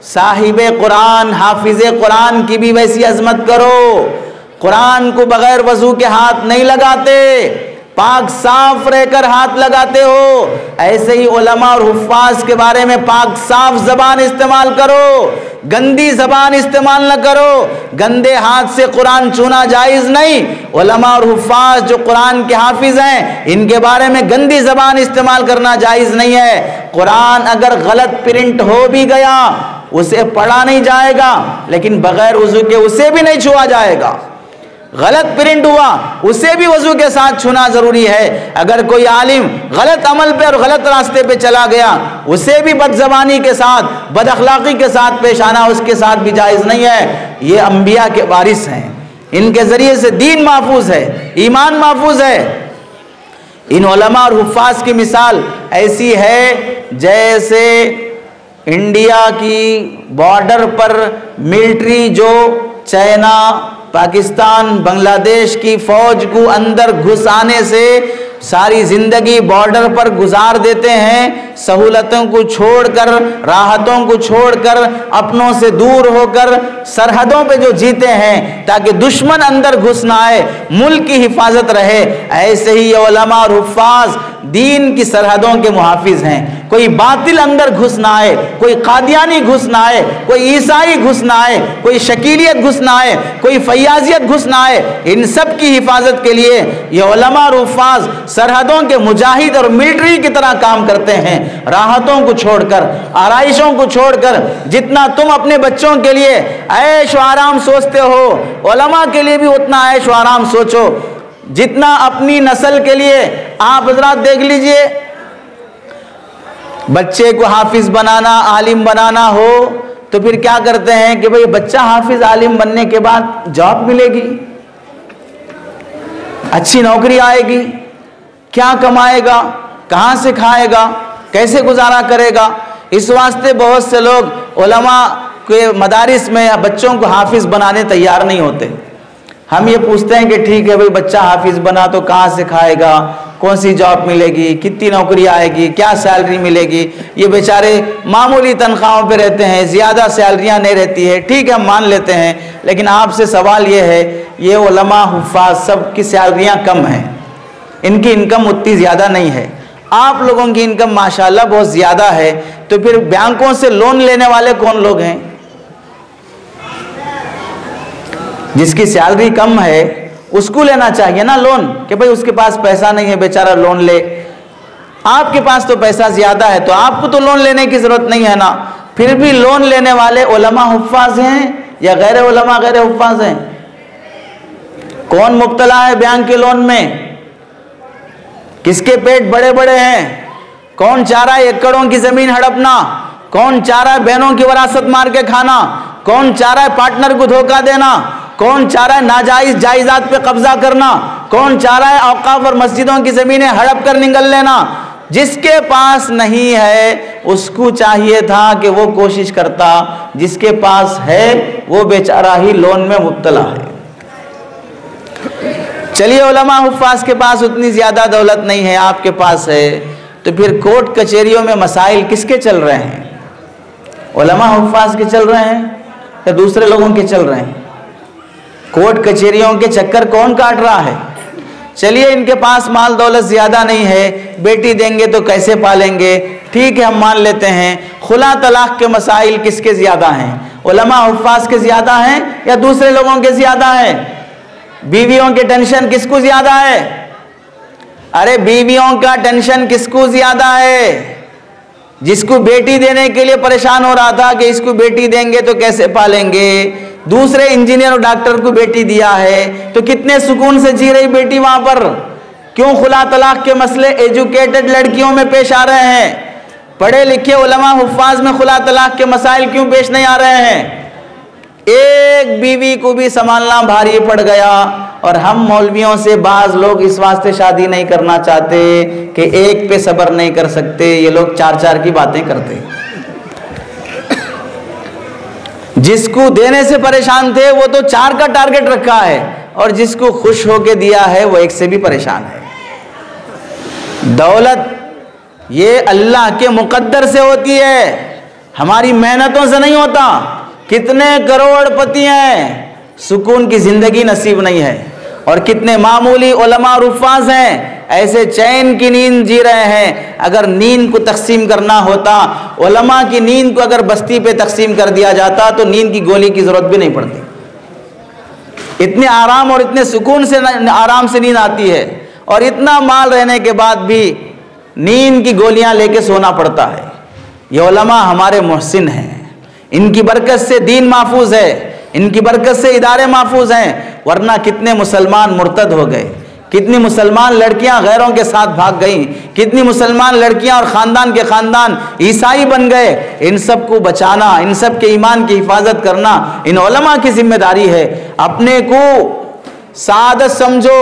साहिबे कुरान, हाफिज़े कुरान की भी वैसी अजमत करो। कुरान को बगैर वजू के हाथ नहीं लगाते, पाक साफ रहकर हाथ लगाते हो। ऐसे ही उलमा और हुफ्फाज के बारे में पाक साफ ज़बान इस्तेमाल करो, गंदी ज़बान इस्तेमाल न करो। गंदे हाथ से कुरान छूना जायज़ नहीं। उलमा और हुफ्फाज जो कुरान के हाफिज़ हैं, इनके बारे में गंदी ज़बान इस्तेमाल करना जायज़ नहीं है। कुरान अगर गलत प्रिंट हो भी गया उसे पढ़ा नहीं जाएगा, लेकिन बगैर वज़ू के उसे भी नहीं छुआ जाएगा। गलत प्रिंट हुआ उसे भी वज़ू के साथ छूना ज़रूरी है। अगर कोई आलिम गलत अमल पे और गलत रास्ते पे चला गया, उसे भी बदज़बानी के साथ, बदअखलाक़ी के साथ पेश आना उसके साथ भी जायज़ नहीं है। ये अंबिया के वारिस हैं, इनके ज़रिए से दीन महफूज है, ईमान महफूज है। इन उलमा और हुफ्फाज की मिसाल ऐसी है जैसे इंडिया की बॉर्डर पर मिलिट्री जो चाइना, पाकिस्तान, बांग्लादेश की फौज को अंदर घुस आने से सारी ज़िंदगी बॉर्डर पर गुजार देते हैं, सहूलतों को छोड़कर, राहतों को छोड़कर, अपनों से दूर होकर सरहदों पे जो जीते हैं ताकि दुश्मन अंदर घुस ना आए, मुल्क की हिफाजत रहे। ऐसे ही ये उलमा और हुफ्फाज दीन की सरहदों के मुहाफिज हैं। कोई बातिल अंदर घुस ना आए, कोई कादियानी घुस ना आए, कोई ईसाई घुस ना आए, कोई शकीलियत घुस ना आए, कोई फैयाजियत घुस ना आए। इन सब की हिफाजत के लिए ये उलमा और हुफ्फाज सरहदों के मुजाहिद और मिलिट्री की तरह काम करते हैं। राहतों को छोड़कर, आराइशों को छोड़कर, जितना तुम अपने बच्चों के लिए ऐश व आराम सोचते हो, उलमा के लिए भी उतना ऐश व आराम सोचो जितना अपनी नस्ल के लिए। आप हजरात देख लीजिए, बच्चे को हाफिज बनाना, आलिम बनाना हो तो फिर क्या करते हैं कि भाई बच्चा हाफिज आलिम बनने के बाद जॉब मिलेगी, अच्छी नौकरी आएगी, क्या कमाएगा, कहाँ से खाएगा, कैसे गुजारा करेगा। इस वास्ते बहुत से लोग उलमा के मदारिस में बच्चों को हाफिज बनाने तैयार नहीं होते। हम ये पूछते हैं कि ठीक है भाई बच्चा हाफिज बना तो कहाँ से खाएगा, कौन सी जॉब मिलेगी, कितनी नौकरी आएगी, क्या सैलरी मिलेगी। ये बेचारे मामूली तनख्वाहों पे रहते हैं, ज़्यादा सैलरियाँ नहीं रहती है, ठीक है हम मान लेते हैं। लेकिन आपसे सवाल ये है, ये उलमा हुफ्फाज सब की सैलरियाँ कम हैं, इनकी इनकम उतनी ज़्यादा नहीं है। आप लोगों की इनकम माशाल्लाह बहुत ज़्यादा है, तो फिर बैंकों से लोन लेने वाले कौन लोग हैं? जिसकी सैलरी कम है उसको लेना चाहिए ना लोन, कि भाई उसके पास पैसा नहीं है बेचारा लोन ले। आपके पास तो पैसा ज्यादा है तो आपको तो लोन लेने की जरूरत नहीं है ना। फिर भी लोन लेने वाले उलमा हुफ्फाज हैं या गैर उलमा गैर हुफ्फाज हैं? कौन मुब्तला है बैंक के लोन में? किसके पेट बड़े बड़े हैं? कौन चाह रहा है एकड़ों की जमीन हड़पना? कौन चाह रहा है बहनों की विरासत मार के खाना? कौन चाह रहा है पार्टनर को धोखा देना? कौन चाह रहा है नाजायज जायदाद पे कब्जा करना? कौन चाह रहा है औकाफ और मस्जिदों की जमीनें हड़प कर निगल लेना? जिसके पास नहीं है उसको चाहिए था कि वो कोशिश करता, जिसके पास है वो बेचारा ही लोन में मुब्तला है। चलिए उलमा हुफ्फाज के पास उतनी ज्यादा दौलत नहीं है, आपके पास है, तो फिर कोर्ट कचहरियों में मसाइल किसके चल रहे हैं? उलमा हुफ्फाज के चल रहे हैं या दूसरे लोगों के चल रहे हैं? कोर्ट कचहरियों के चक्कर कौन काट रहा है? चलिए इनके पास माल दौलत ज्यादा नहीं है, बेटी देंगे तो कैसे पालेंगे, ठीक है हम मान लेते हैं। खुला तलाक के मसाइल किसके ज्यादा हैं? उलमा हुफ्फाज के ज्यादा हैं या दूसरे लोगों के ज्यादा हैं? बीवियों के टेंशन किसको ज्यादा है? अरे बीवियों का टेंशन किसको ज्यादा है? जिसको बेटी देने के लिए परेशान हो रहा था कि इसको बेटी देंगे तो कैसे पालेंगे, दूसरे इंजीनियर और डॉक्टर को बेटी दिया है तो कितने सुकून से जी रही बेटी वहां पर। क्यों खुला तलाक के मसले एजुकेटेड लड़कियों में पेश आ रहे हैं? पढ़े लिखे उलमा हुफ्फाज में खुला तलाक के मसाइल क्यों पेश नहीं आ रहे हैं? एक बीवी को भी संभालना भारी पड़ गया। और हम मौलवियों से बाज लोग इस वास्ते शादी नहीं करना चाहते कि एक पे सब्र नहीं कर सकते, ये लोग चार चार की बातें करते। जिसको देने से परेशान थे वो तो 4 का टारगेट रखा है, और जिसको खुश होके दिया है वो 1 से भी परेशान है। दौलत ये अल्लाह के मुकद्दर से होती है, हमारी मेहनतों से नहीं होता। कितने करोड़पति हैं, सुकून की जिंदगी नसीब नहीं है, और कितने मामूली उलमा और हुफ्फाज हैं ऐसे चैन की नींद जी रहे हैं। अगर नींद को तकसीम करना होता, उलमा की नींद को अगर बस्ती पे तकसीम कर दिया जाता तो नींद की गोली की जरूरत भी नहीं पड़ती। इतने आराम और इतने सुकून से आराम से नींद आती है, और इतना माल रहने के बाद भी नींद की गोलियां लेके सोना पड़ता है। ये उलमा हमारे मुहसिन हैं, इनकी बरकत से दीन महफूज है, इनकी बरकत से इदारे महफूज हैं। वरना कितने मुसलमान मुर्तद हो गए, कितनी मुसलमान लड़कियां गैरों के साथ भाग गईं, कितनी मुसलमान लड़कियां और ख़ानदान के ख़ानदान ईसाई बन गए। इन सब को बचाना, इन सब के ईमान की हिफाजत करना इन उलमा की जिम्मेदारी है। अपने को सादत समझो,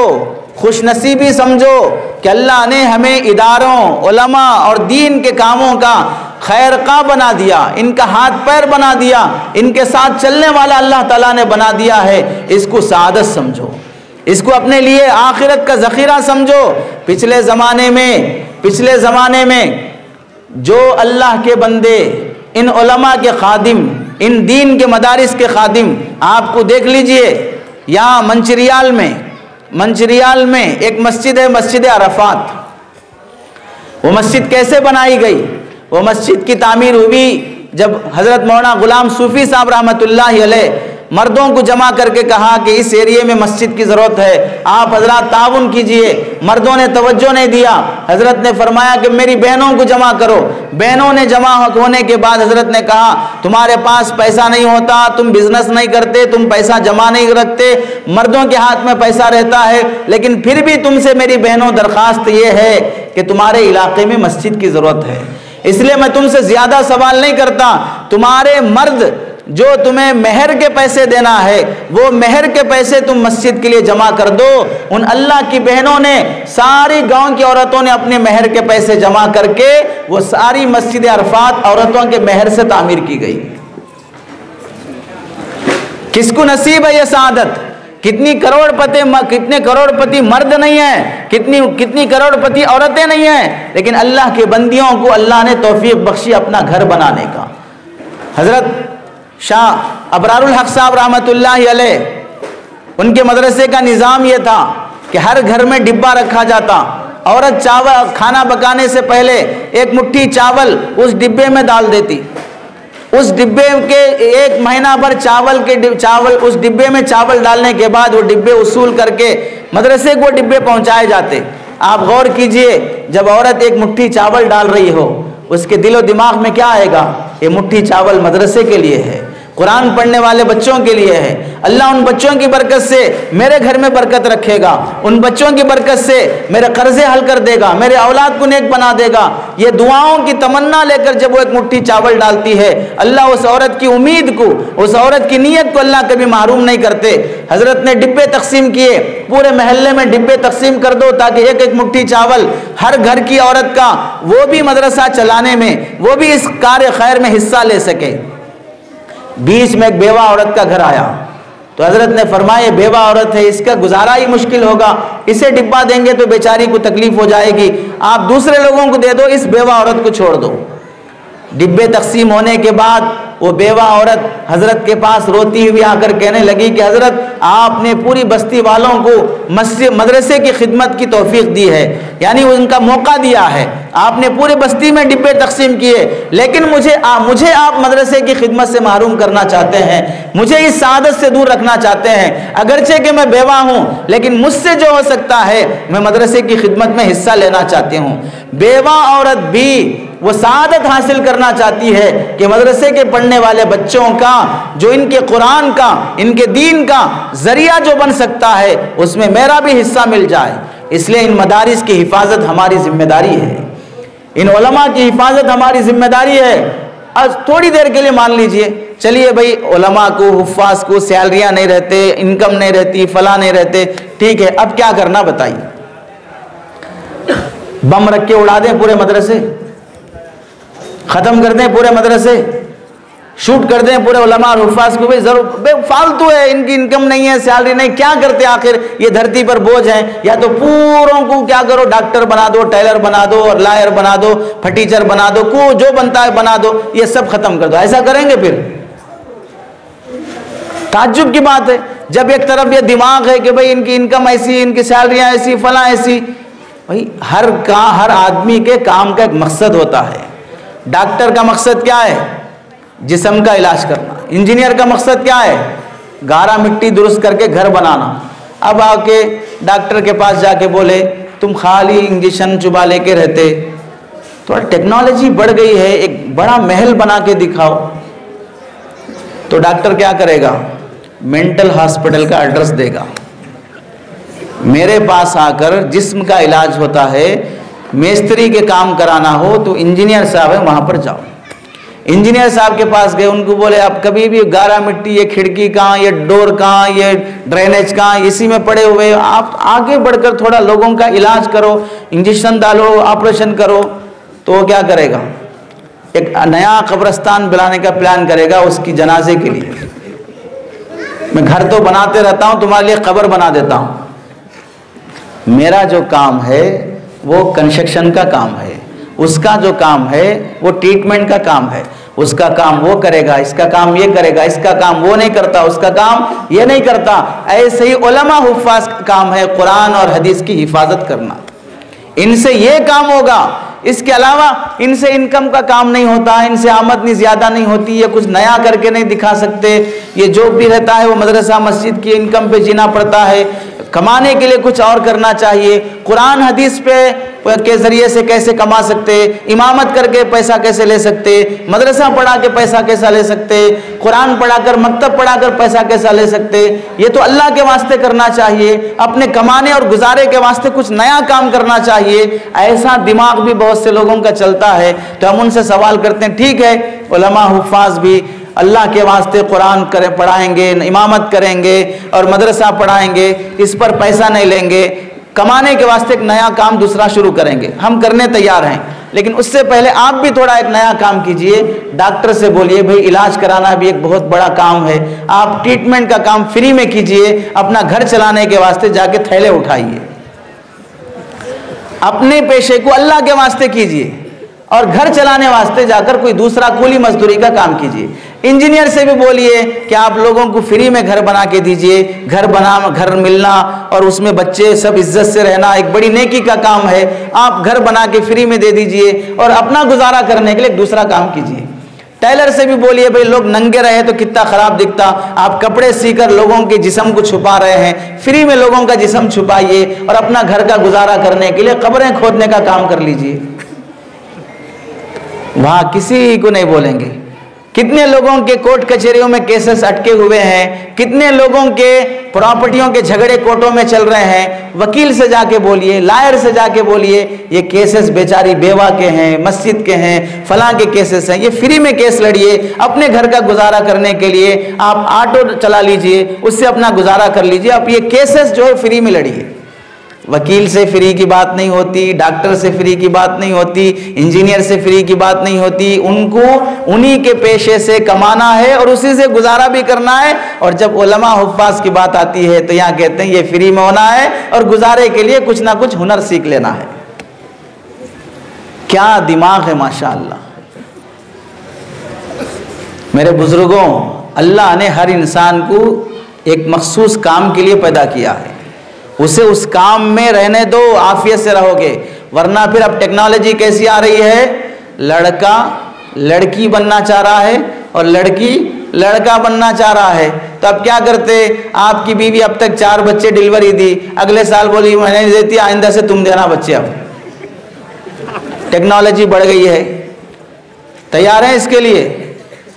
खुशनसीबी समझो कि अल्लाह ने हमें इदारों, उलमा और दीन के कामों का खैरका बना दिया, इनका हाथ पैर बना दिया, इनके साथ चलने वाला अल्लाह ताला ने बना दिया है। इसको सादत समझो। इसको अपने लिए आखिरत का ज़ख़ीरा समझो। पिछले ज़माने में जो अल्लाह के बंदे, इन उलमा के खादिम, इन दीन के मदारिस के खादिम, आपको देख लीजिए, यहाँ मंचरियाल में एक मस्जिद है, मस्जिद अरफात। वो मस्जिद कैसे बनाई गई? वो मस्जिद की तामीर हुई जब हज़रत मौलाना गुलाम सूफ़ी साहब रहमतुल्लाह अलैह मर्दों को जमा करके कहा कि इस एरिए में मस्जिद की ज़रूरत है, आप हजरत ताउन कीजिए। मर्दों ने तवज्जो नहीं दिया। हजरत ने फरमाया कि मेरी बहनों को जमा करो। बहनों ने जमा होने के बाद हजरत ने कहा, तुम्हारे पास पैसा नहीं होता, तुम बिजनेस नहीं करते, तुम पैसा जमा नहीं रखते, मर्दों के हाथ में पैसा रहता है, लेकिन फिर भी तुमसे मेरी बहनों दरख्वास्त ये है कि तुम्हारे इलाके में मस्जिद की ज़रूरत है, इसलिए मैं तुमसे ज़्यादा सवाल नहीं करता। तुम्हारे मर्द जो तुम्हें मेहर के पैसे देना है, वो मेहर के पैसे तुम मस्जिद के लिए जमा कर दो। उन अल्लाह की बहनों ने, सारी गांव की औरतों ने अपने मेहर के पैसे जमा करके वो सारी मस्जिद अरफात औरतों के मेहर से तामीर की गई। किसको नसीब है ये सआदत? कितने करोड़पति मर्द नहीं है, कितनी करोड़पति औरतें नहीं है, लेकिन अल्लाह के बंदियों को अल्लाह ने तौफीक बख्शी अपना घर बनाने का। हजरत शाह अबरारुल हक साहब रहमतुल्लाह अलैह, उनके मदरसे का निज़ाम यह था कि हर घर में डिब्बा रखा जाता। औरत चावल खाना पकाने से पहले एक मुट्ठी चावल उस डिब्बे में डाल देती। उस डिब्बे के 1 महीना भर उस डिब्बे में चावल डालने के बाद वो डिब्बे उसूल करके मदरसे को डिब्बे पहुंचाए जाते। आप गौर कीजिए, जब औरत एक मुट्ठी चावल डाल रही हो, उसके दिलो दिमाग में क्या आएगा? ये मुट्ठी चावल मदरसे के लिए है, कुरान पढ़ने वाले बच्चों के लिए है। अल्लाह उन बच्चों की बरकत से मेरे घर में बरकत रखेगा, उन बच्चों की बरकत से मेरे कर्जे हल कर देगा, मेरे औलाद को नेक बना देगा। ये दुआओं की तमन्ना लेकर जब वो एक मुट्ठी चावल डालती है, अल्लाह उस औरत की उम्मीद को, उस औरत की नीयत को अल्लाह कभी महरूम नहीं करते। हजरत ने डिब्बे तकसीम किए, पूरे मोहल्ले में डिब्बे तकसीम कर दो ताकि एक एक मुट्ठी चावल हर घर की औरत का, वो भी मदरसा चलाने में, वो भी इस कार्य खैर में हिस्सा ले सके। बीच में एक बेवा औरत का घर आया तो हजरत ने फरमाया, बेवा औरत है, इसका गुजारा ही मुश्किल होगा, इसे डिब्बा देंगे तो बेचारी को तकलीफ हो जाएगी, आप दूसरे लोगों को दे दो, इस बेवा औरत को छोड़ दो। डिब्बे तकसीम होने के बाद वो बेवा औरत हजरत के पास रोती हुई आकर कहने लगी कि हजरत, आपने पूरी बस्ती वालों को मदरसे की खिदमत की तौफीक दी है, यानी उनका मौका दिया है, आपने पूरे बस्ती में डिब्बे तकसीम किए, लेकिन मुझे आप मदरसे की खिदमत से महरूम करना चाहते हैं, मुझे इस सादत से दूर रखना चाहते हैं। अगरचे कि मैं बेवा हूँ, लेकिन मुझसे जो हो सकता है मैं मदरसे की खिदमत में हिस्सा लेना चाहती हूँ। बेवा औरत भी वो सादत हासिल करना चाहती है कि मदरसे के पढ़ने वाले बच्चों का, जो इनके कुरान का, इनके दीन का जरिया जो बन सकता है, उसमें मेरा भी हिस्सा मिल जाए। इसलिए इन मदारिस की हिफाजत हमारी जिम्मेदारी है, इन उलमा की हिफाजत हमारी जिम्मेदारी है। आज थोड़ी देर के लिए मान लीजिए, चलिए भाई, उलमा को, हुफ्फाज को सैलरियाँ नहीं रहते, इनकम नहीं रहती, फला नहीं रहते, ठीक है, अब क्या करना बताइए? बम रख के उड़ा दें पूरे मदरसे, खत्म कर दें पूरे मदरसे, शूट कर दें पूरे उलमा और हुफ्फाज को? भाई जरूर फालतू है, इनकी इनकम नहीं है, सैलरी नहीं, क्या करते आखिर? ये धरती पर बोझ हैं। या तो पूरों को क्या करो, डॉक्टर बना दो, टेलर बना दो, और लॉयर बना दो, फटीचर बना दो, को जो बनता है बना दो, ये सब खत्म कर दो। ऐसा करेंगे फिर? ताज्जुब की बात है, जब एक तरफ ये दिमाग है कि भाई इनकी इनकम ऐसी, इनकी सैलरियां ऐसी, फला ऐसी। भाई हर आदमी के काम का एक मकसद होता है। डॉक्टर का मकसद क्या है? जिस्म का इलाज करना। इंजीनियर का मकसद क्या है? गारा मिट्टी दुरुस्त करके घर बनाना। अब आके डॉक्टर के पास जाके बोले तुम खाली इंजेक्शन चुबा लेके रहते, थोड़ा टेक्नोलॉजी बढ़ गई है, एक बड़ा महल बना के दिखाओ। तो डॉक्टर क्या करेगा? मेंटल हॉस्पिटल का एड्रेस देगा, मेरे पास आकर जिस्म का इलाज होता है, मिस्त्री के काम कराना हो तो इंजीनियर साहब है, वहां पर जाओ। इंजीनियर साहब के पास गए, उनको बोले आप कभी भी गारा मिट्टी, ये खिड़की कहाँ, ये डोर कहाँ, ये ड्रेनेज कहाँ, इसी में पड़े हुए, आप आगे बढ़कर थोड़ा लोगों का इलाज करो, इंजेक्शन डालो, ऑपरेशन करो। तो वो क्या करेगा? एक नया कब्रिस्तान बनाने का प्लान करेगा उसकी जनाजे के लिए। मैं घर तो बनाते रहता हूँ, तुम्हारे लिए कब्र बना देता हूँ, मेरा जो काम है वो कंस्ट्रक्शन का काम है, उसका जो काम है वो ट्रीटमेंट का काम है, उसका काम वो करेगा, इसका काम ये करेगा, इसका काम वो नहीं करता, उसका काम ये नहीं करता। ऐसे ही उलमा हुफ्फाज का काम है कुरान और हदीस की हिफाजत करना, इनसे ये काम होगा, इसके अलावा इनसे इनकम का काम नहीं होता, इनसे आमदनी ज़्यादा नहीं होती, ये कुछ नया करके नहीं दिखा सकते, ये जो भी रहता है वो मदरसा मस्जिद की इनकम पे जीना पड़ता है, कमाने के लिए कुछ और करना चाहिए। कुरान हदीस के ज़रिए से कैसे कमा सकते, इमामत करके पैसा कैसे ले सकते, मदरसा पढ़ा के पैसा कैसा ले सकते, कुरान पढ़ाकर मकतब पढ़ाकर पैसा कैसा ले सकते, ये तो अल्लाह के वास्ते करना चाहिए, अपने कमाने और गुजारे के वास्ते कुछ नया काम करना चाहिए। ऐसा दिमाग भी बहुत से लोगों का चलता है। तो हम उनसे सवाल करते हैं, ठीक है उलमा हुफ्फाज भी अल्लाह के वास्ते कुरान करें पढ़ाएंगे, इमामत करेंगे और मदरसा पढ़ाएंगे, इस पर पैसा नहीं लेंगे, कमाने के वास्ते एक नया काम दूसरा शुरू करेंगे, हम करने तैयार हैं, लेकिन उससे पहले आप भी थोड़ा एक नया काम कीजिए। डॉक्टर से बोलिए भाई इलाज कराना भी एक बहुत बड़ा काम है, आप ट्रीटमेंट का काम फ्री में कीजिए, अपना घर चलाने के वास्ते जाके थैले उठाइए, अपने पेशे को अल्लाह के वास्ते कीजिए और घर चलाने वास्ते जाकर कोई दूसरा कूली मजदूरी का काम कीजिए। इंजीनियर से भी बोलिए कि आप लोगों को फ्री में घर बना के दीजिए, घर मिलना और उसमें बच्चे सब इज्जत से रहना एक बड़ी नेकी का काम है, आप घर बना के फ्री में दे दीजिए और अपना गुजारा करने के लिए दूसरा काम कीजिए। टेलर से भी बोलिए भाई लोग नंगे रहे तो कितना खराब दिखता, आप कपड़े सीकर लोगों के जिस्म को छुपा रहे हैं, फ्री में लोगों का जिस्म छुपाइए और अपना घर का गुजारा करने के लिए कब्रें खोदने का काम कर लीजिए, वहां किसी को नहीं बोलेंगे। कितने लोगों के कोर्ट कचहरियों में केसेस अटके हुए हैं, कितने लोगों के प्रॉपर्टियों के झगड़े कोर्टों में चल रहे हैं, वकील से जाके बोलिए, लायर से जाके बोलिए ये केसेस बेचारी बेवा के हैं, मस्जिद के हैं, फलां के केसेस हैं, ये फ्री में केस लड़िए, अपने घर का गुजारा करने के लिए आप ऑटो चला लीजिए, उससे अपना गुजारा कर लीजिए, आप ये केसेस जो है फ्री में लड़िए। वकील से फ्री की बात नहीं होती, डॉक्टर से फ्री की बात नहीं होती, इंजीनियर से फ्री की बात नहीं होती, उनको उन्हीं के पेशे से कमाना है और उसी से गुजारा भी करना है। और जब उलमा हुफ्फाज की बात आती है तो यहाँ कहते हैं ये फ्री में होना है और गुजारे के लिए कुछ ना कुछ हुनर सीख लेना है। क्या दिमाग है माशाअल्लाह। मेरे बुजुर्गों, अल्लाह ने हर इंसान को एक मखसूस काम के लिए पैदा किया है, उसे उस काम में रहने दो, आफियत से रहोगे। वरना फिर अब टेक्नोलॉजी कैसी आ रही है, लड़का लड़की बनना चाह रहा है और लड़की लड़का बनना चाह रहा है। तो अब क्या करते, आपकी बीवी अब तक 4 बच्चे डिलीवरी दी, अगले साल बोली मैं नहीं देती, आइंदा से तुम देना बच्चे। अब टेक्नोलॉजी बढ़ गई है, तैयार है इसके लिए।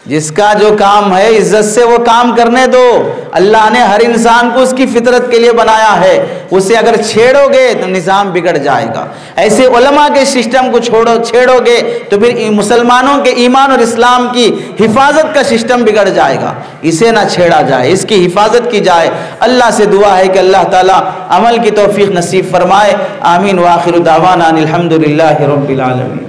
जिसका जो काम है इज्जत से वो काम करने दो। अल्लाह ने हर इंसान को उसकी फितरत के लिए बनाया है, उसे अगर छेड़ोगे तो निज़ाम बिगड़ जाएगा। ऐसे उलमा के सिस्टम को छेड़ोगे तो फिर मुसलमानों के ईमान और इस्लाम की हिफाजत का सिस्टम बिगड़ जाएगा। इसे ना छेड़ा जाए, इसकी हिफाजत की जाए। अल्लाह से दुआ है कि अल्लाह ताला अमल की तौफीक नसीब फरमाए। आमीन। व आखिर दावाना अनिल हम्दुलिल्लाहि रब्बिल आलमीन।